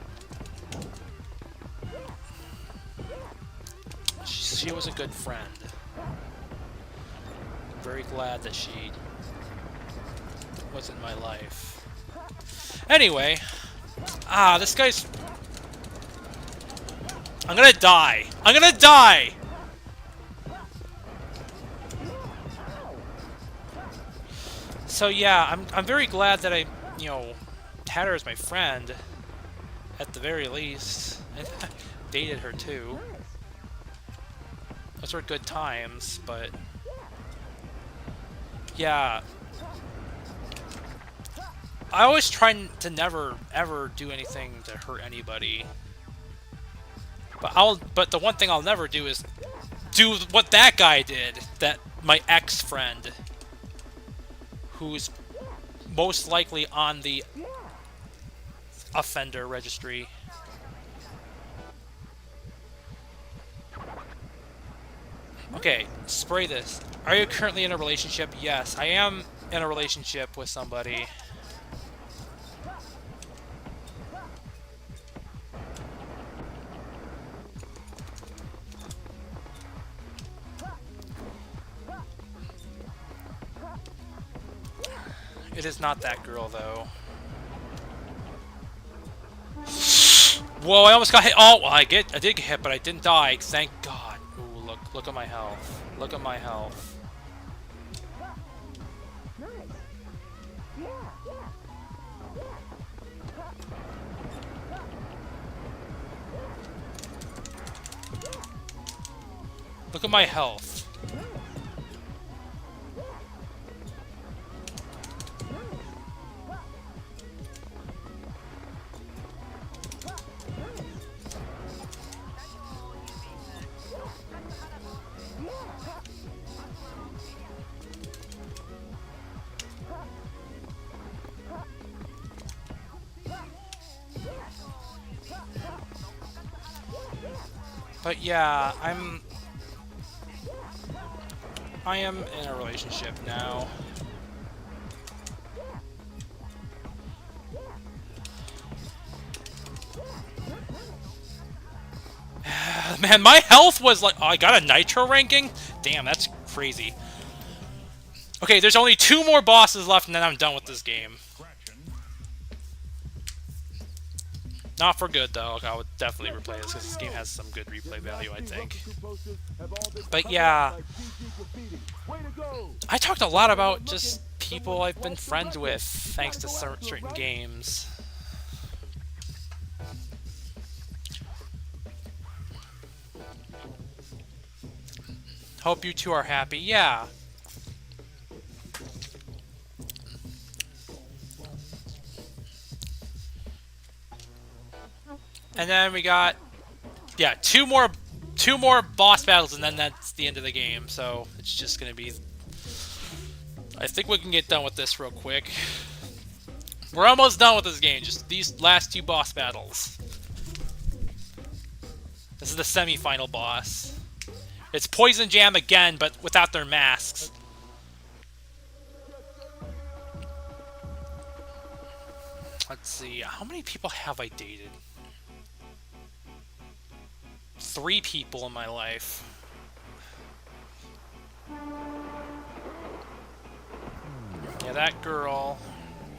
was a good friend. I'm very glad that she was in my life. Anyway, this guy's... I'm gonna die. I'm gonna die! So yeah, I'm very glad that I, you know, had her as my friend, at the very least. And dated her too. Those were good times, but yeah. I always try to never ever do anything to hurt anybody. But the one thing I'll never do is do what that guy did, that my ex-friend, who's most likely on the offender registry. Okay, spray this. Are you currently in a relationship? Yes, I am in a relationship with somebody. It is not that girl, though. Whoa, I almost got hit. Oh, well, I did get hit, but I didn't die. Thank God. Ooh, look at my health. Look at my health. Look at my health. But yeah, I am in a relationship now. Man, my health was like... Oh, I got a nitro ranking? Damn, that's crazy. Okay, there's only 2 more bosses left, and then I'm done with this game. Not for good, though. I would definitely replay this, because this game has some good replay value, I think. But yeah, I talked a lot about just people I've been friends with, thanks to certain games. Hope you two are happy. Yeah. And then we got, yeah, two more boss battles, and then that's the end of the game. So it's just gonna be. I think we can get done with this real quick. We're almost done with this game. Just these last two boss battles. This is the semi-final boss. It's Poison Jam again, but without their masks. Let's see. How many people have I dated? 3 people in my life. Yeah, that girl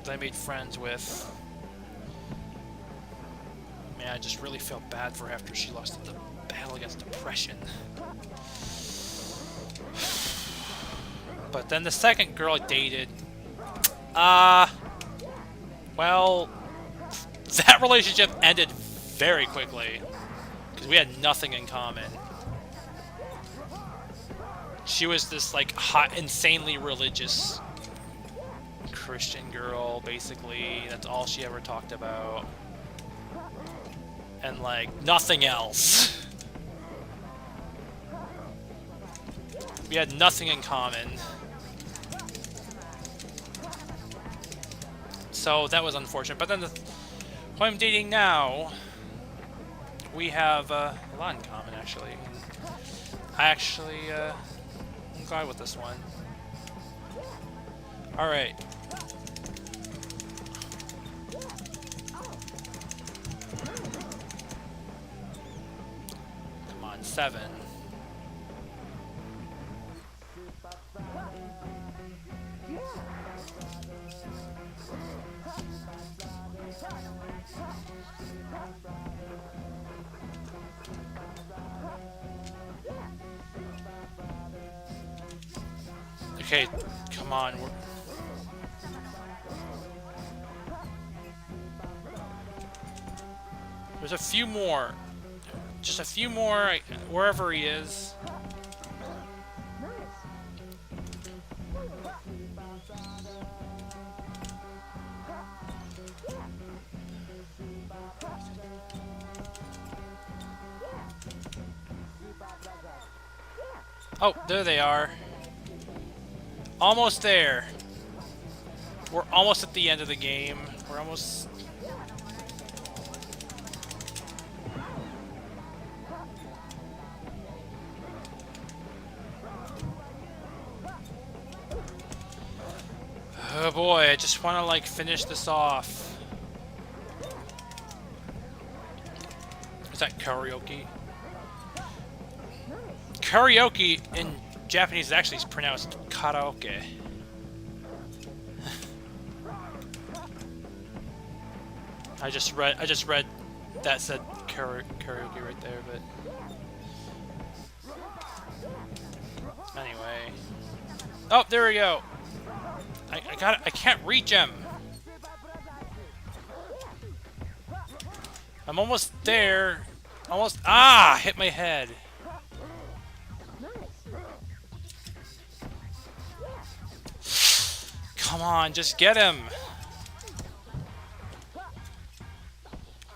that I made friends with. Man, I just really felt bad for her after she lost the battle against depression. But then the second girl I dated, well, that relationship ended very quickly because we had nothing in common. She was this like hot, insanely religious Christian girl, basically. That's all she ever talked about. And like nothing else. We had nothing in common. So that was unfortunate. But then who I'm dating now, we have a lot in common actually. I'm glad with this one. Alright. Come on, 7. Okay, come on. There's a few more. Just a few more, wherever he is. Oh, there they are. Almost there. We're almost at the end of the game. We're almost... Oh boy, I just want to like finish this off. Is that karaoke? Karaoke in Japanese actually is pronounced karaoke. I just read that said karaoke right there, but anyway. Oh, there we go. I got it. I can't reach him. I'm almost there. Almost. Ah! Hit my head. Come on, just get him.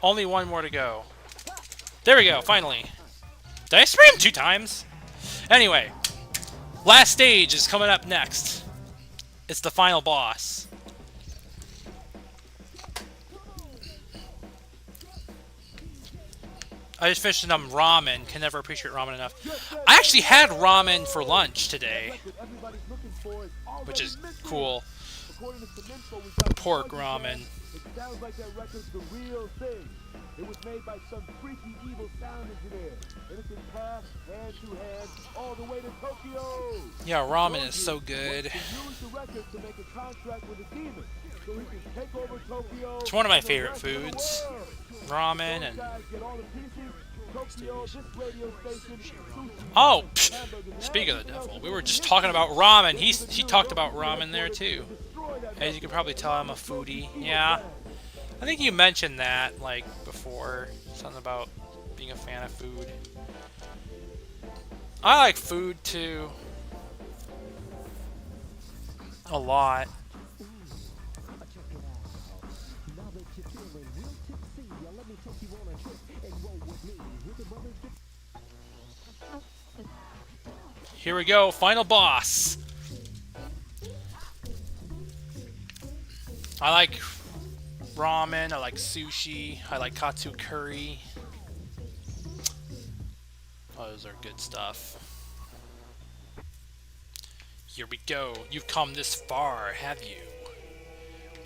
Only one more to go. There we go, finally. Did I spray him 2 times? Anyway, last stage is coming up next. It's the final boss. I just finished some ramen. Can never appreciate ramen enough. I actually had ramen for lunch today, which is cool. Pork ramen. It sounds like that record's the real thing. It was made by some freaky evil sound engineer. And it can pass hand to hand all the way to Tokyo. Yeah, ramen is so good. Use the record to make a contract with a demon so he can take over Tokyo. It's one of my and the favorite rest of the foods. world. Ramen Those and... guys get all the pieces. Tokyo, this radio station, sushi, Oh! Psh, hamburgers, and speaking of the everything devil, else. we were just talking about ramen. He talked about ramen there too. As you can probably tell, I'm a foodie. Yeah. I think you mentioned that, like, before. Something about being a fan of food. I like food, too. A lot. Here we go, final boss. I like ramen, I like sushi, I like katsu curry. Oh, those are good stuff. Here we go. You've come this far, have you?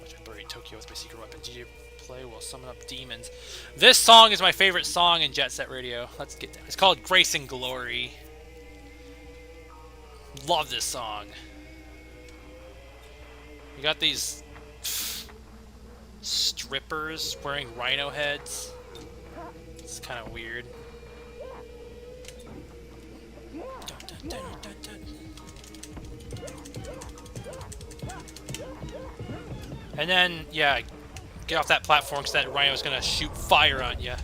Watch me buried Tokyo with my secret weapon. DJ play will summon up demons. This song is my favorite song in Jet Set Radio. Let's get down. It's called Grace and Glory. Love this song. You got these strippers wearing rhino heads. It's kind of weird. Dun, dun, dun, dun, dun. And then, yeah, get off that platform because that rhino is gonna shoot fire on you.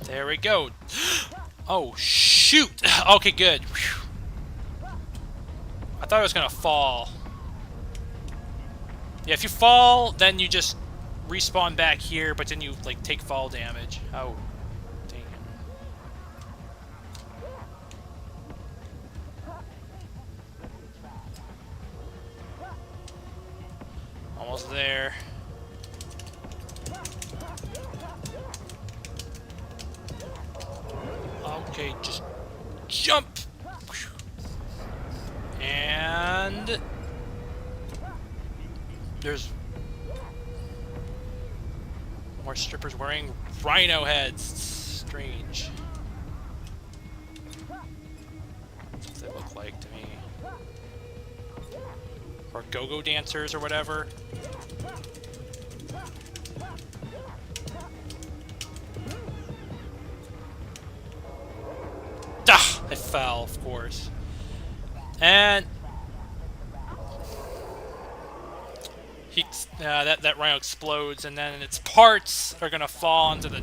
There we go. Oh, shoot. Okay, good. Whew. I thought I was gonna fall. Yeah, if you fall, then you just respawn back here, but then you, like, take fall damage. Oh, dang it. Almost there. Okay, just jump! And there's more strippers wearing rhino heads. Strange. What's they look like to me? Or go-go dancers or whatever. Ah! I fell, of course. And that rhino explodes, and then its parts are gonna fall onto the.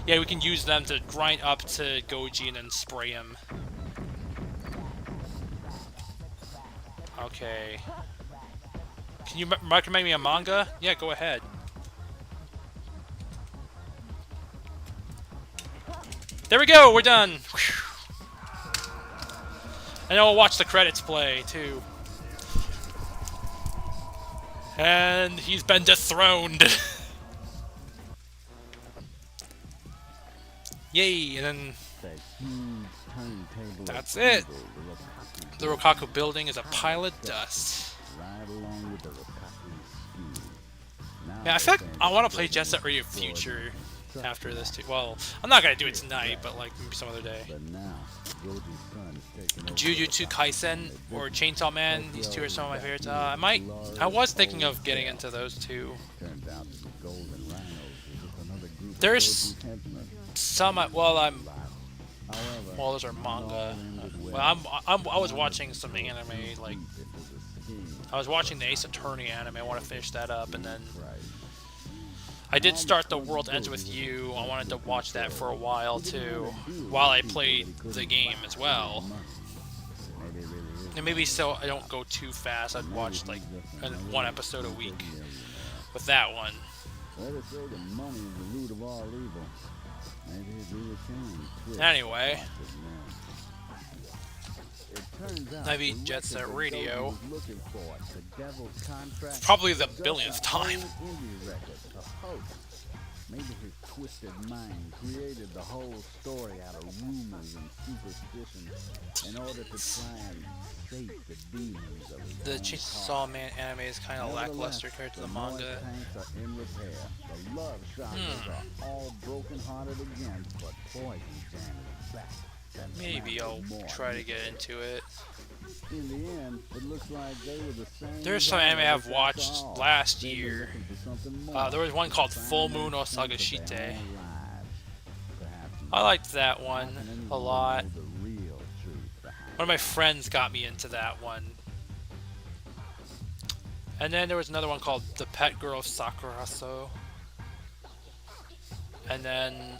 Yeah, we can use them to grind up to Goji and then spray him. Okay. Can you recommend me a manga? Yeah, go ahead. There we go. We're done. Whew. And then we'll watch the credits play too. And he's been dethroned. Yay! And then that's it. The Rokaku building is a pile of dust. Yeah, I feel like I want to play Jet Set Radio Future after this too. Well, I'm not gonna do it tonight, but like maybe some other day. Jujutsu Kaisen or Chainsaw Man, these two are some of my favorites. I was thinking of getting into those two. There's some, well, those are manga. Well, I was watching some anime, like, I was watching the Ace Attorney anime. I want to finish that up, and then I did start The World Ends With You. I wanted to watch that for a while too, while I played the game as well. And maybe so I don't go too fast, I'd watch like one episode a week with that one. Anyway, maybe Jet Set Radio. Probably the billionth time. Maybe his twisted mind created the whole story out of rumors and superstitions in order to try and sate the demons of The Chainsaw Man anime is kind of lackluster compared to the manga. tanks are in repair. The love chakras are all broken-hearted again, but poison jam is back. Maybe I'll try to get into it. In the end, it looks like they were the same. There's some anime I've watched last year. There was one called Full Moon Osagashite. I liked that one a lot. One of my friends got me into that one. And then there was another one called The Pet Girl Sakuraso. And then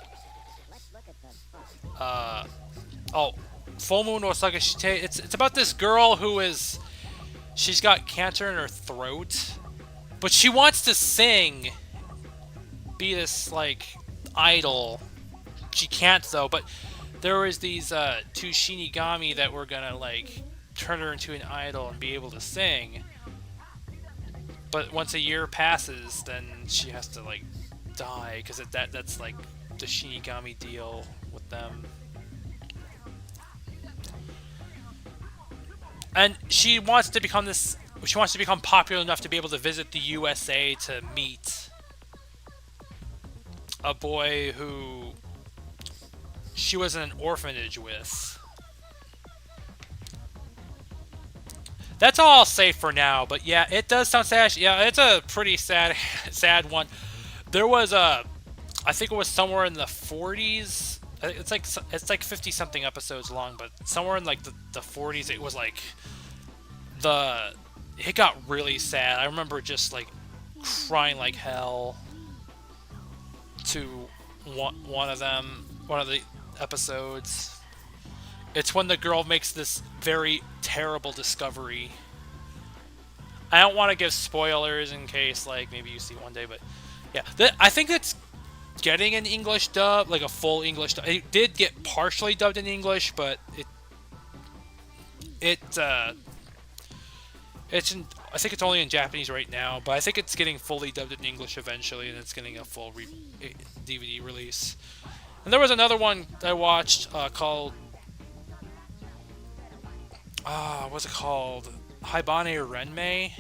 Oh, Full Moon Osaka Shite. It's about this girl who is she's got cancer in her throat, but she wants to sing, be this like idol. She can't though, but there was these two Shinigami that were gonna like turn her into an idol and be able to sing. But once a year passes, then she has to like die because that's like the Shinigami deal with them. And she wants to become this. She wants to become popular enough to be able to visit the USA to meet a boy who she was in an orphanage with. That's all I'll say for now. But yeah, it does sound sad. Yeah, it's a pretty sad, sad one. There was a, I think it was somewhere in the 40s. It's like 50 something episodes long, but somewhere in like the 40s, it was like the it got really sad. I remember just like crying like hell to one of them, one of the episodes. It's when the girl makes this very terrible discovery. I don't want to give spoilers in case like maybe you see one day, but yeah, I think it's getting an English dub, like a full English dub. It did get partially dubbed in English, but it's in, I think it's only in Japanese right now, but I think it's getting fully dubbed in English eventually, and it's getting a full DVD release. And there was another one I watched called what's it called? Haibane Renmei.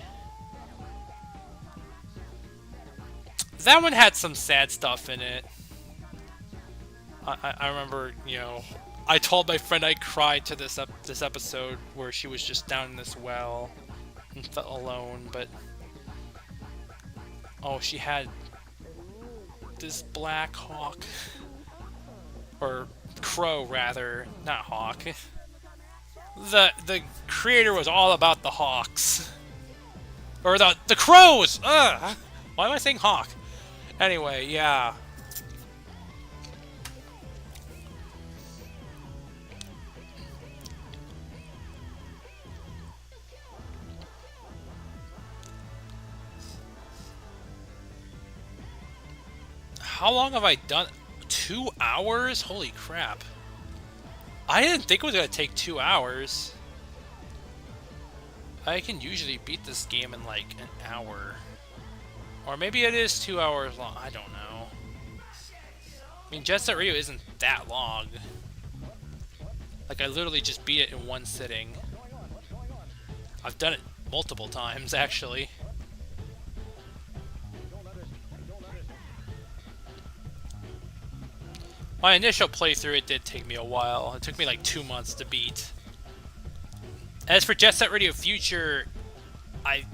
That one had some sad stuff in it. I remember, you know, I told my friend I cried to this episode where she was just down in this well and felt alone, but oh, she had this black hawk, or crow rather, not hawk. The creator was all about the hawks, or the crows. Ugh! Why am I saying hawk? Anyway, yeah. How long have I done? 2 hours? Holy crap. I didn't think it was going to take 2 hours. I can usually beat this game in like an hour. Or maybe it is 2 hours long. I don't know. I mean, Jet Set Radio isn't that long. Like, I literally just beat it in one sitting. I've done it multiple times, actually. My initial playthrough, it did take me a while. It took me like 2 months to beat. As for Jet Set Radio Future, I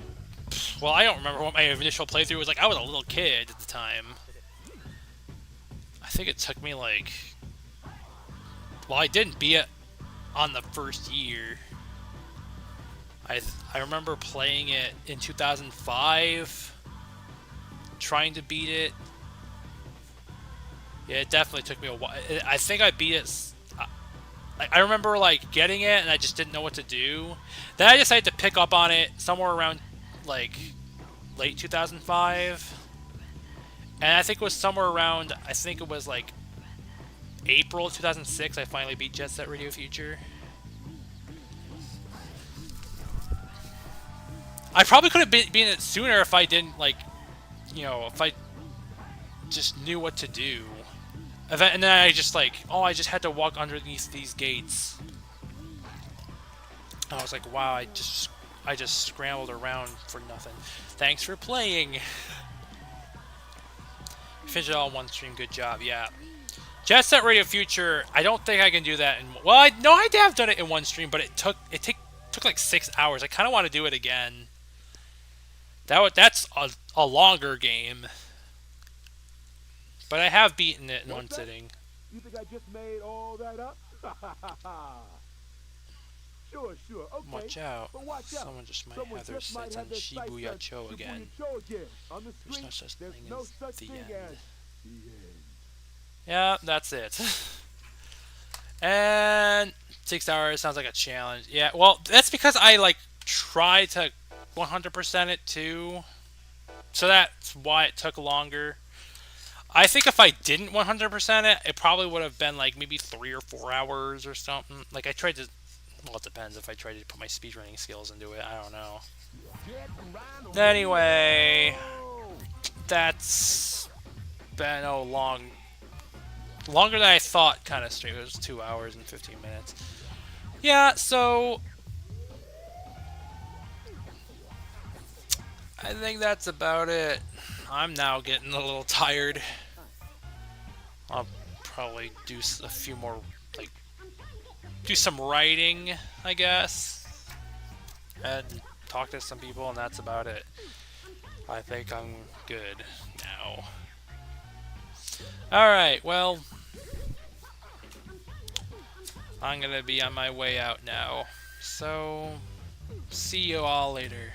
don't remember what my initial playthrough was like. I was a little kid at the time. I think it took me like... Well, I didn't beat it on the first year. I remember playing it in 2005, trying to beat it. Yeah, it definitely took me a while. I think I beat it... I remember like getting it and I just didn't know what to do. Then I decided to pick up on it somewhere around like late 2005. And I think it was somewhere around, I think it was like April 2006 I finally beat Jet Set Radio Future. I probably could have been it sooner if I didn't like, you know, if I just knew what to do. And then I just like, oh, I just had to walk underneath these gates. I was like, wow, I just scrambled around for nothing. Thanks for playing. Finished it all in one stream. Good job. Yeah. Jet Set Radio Future. I don't think I can do that. Well, I have done it in one stream, but it took like 6 hours. I kind of want to do it again. That's a longer game. But I have beaten it in one sitting. You think I just made all that up? Sure. Okay. Watch out. But watch out. Someone just might Someone have their just might sights have on their sights Shibuya on Cho again. Shibuya Cho again. On the There's street, no such there's thing no as such the thing end. as the end. Yeah, that's it. And 6 hours sounds like a challenge. Yeah, well, that's because I like try to 100% it too. So that's why it took longer. I think if I didn't 100% it, it probably would have been like maybe 3 or 4 hours or something. Like I tried to. Well, it depends if I tried to put my speedrunning skills into it. I don't know. Anyway, that's been longer than I thought. Kind of stream. It was 2 hours and 15 minutes. Yeah, so I think that's about it. I'm now getting a little tired. I'll probably do a few more, like, do some writing, I guess, and talk to some people, and that's about it. I think I'm good now. Alright, well, I'm gonna be on my way out now. So, see you all later.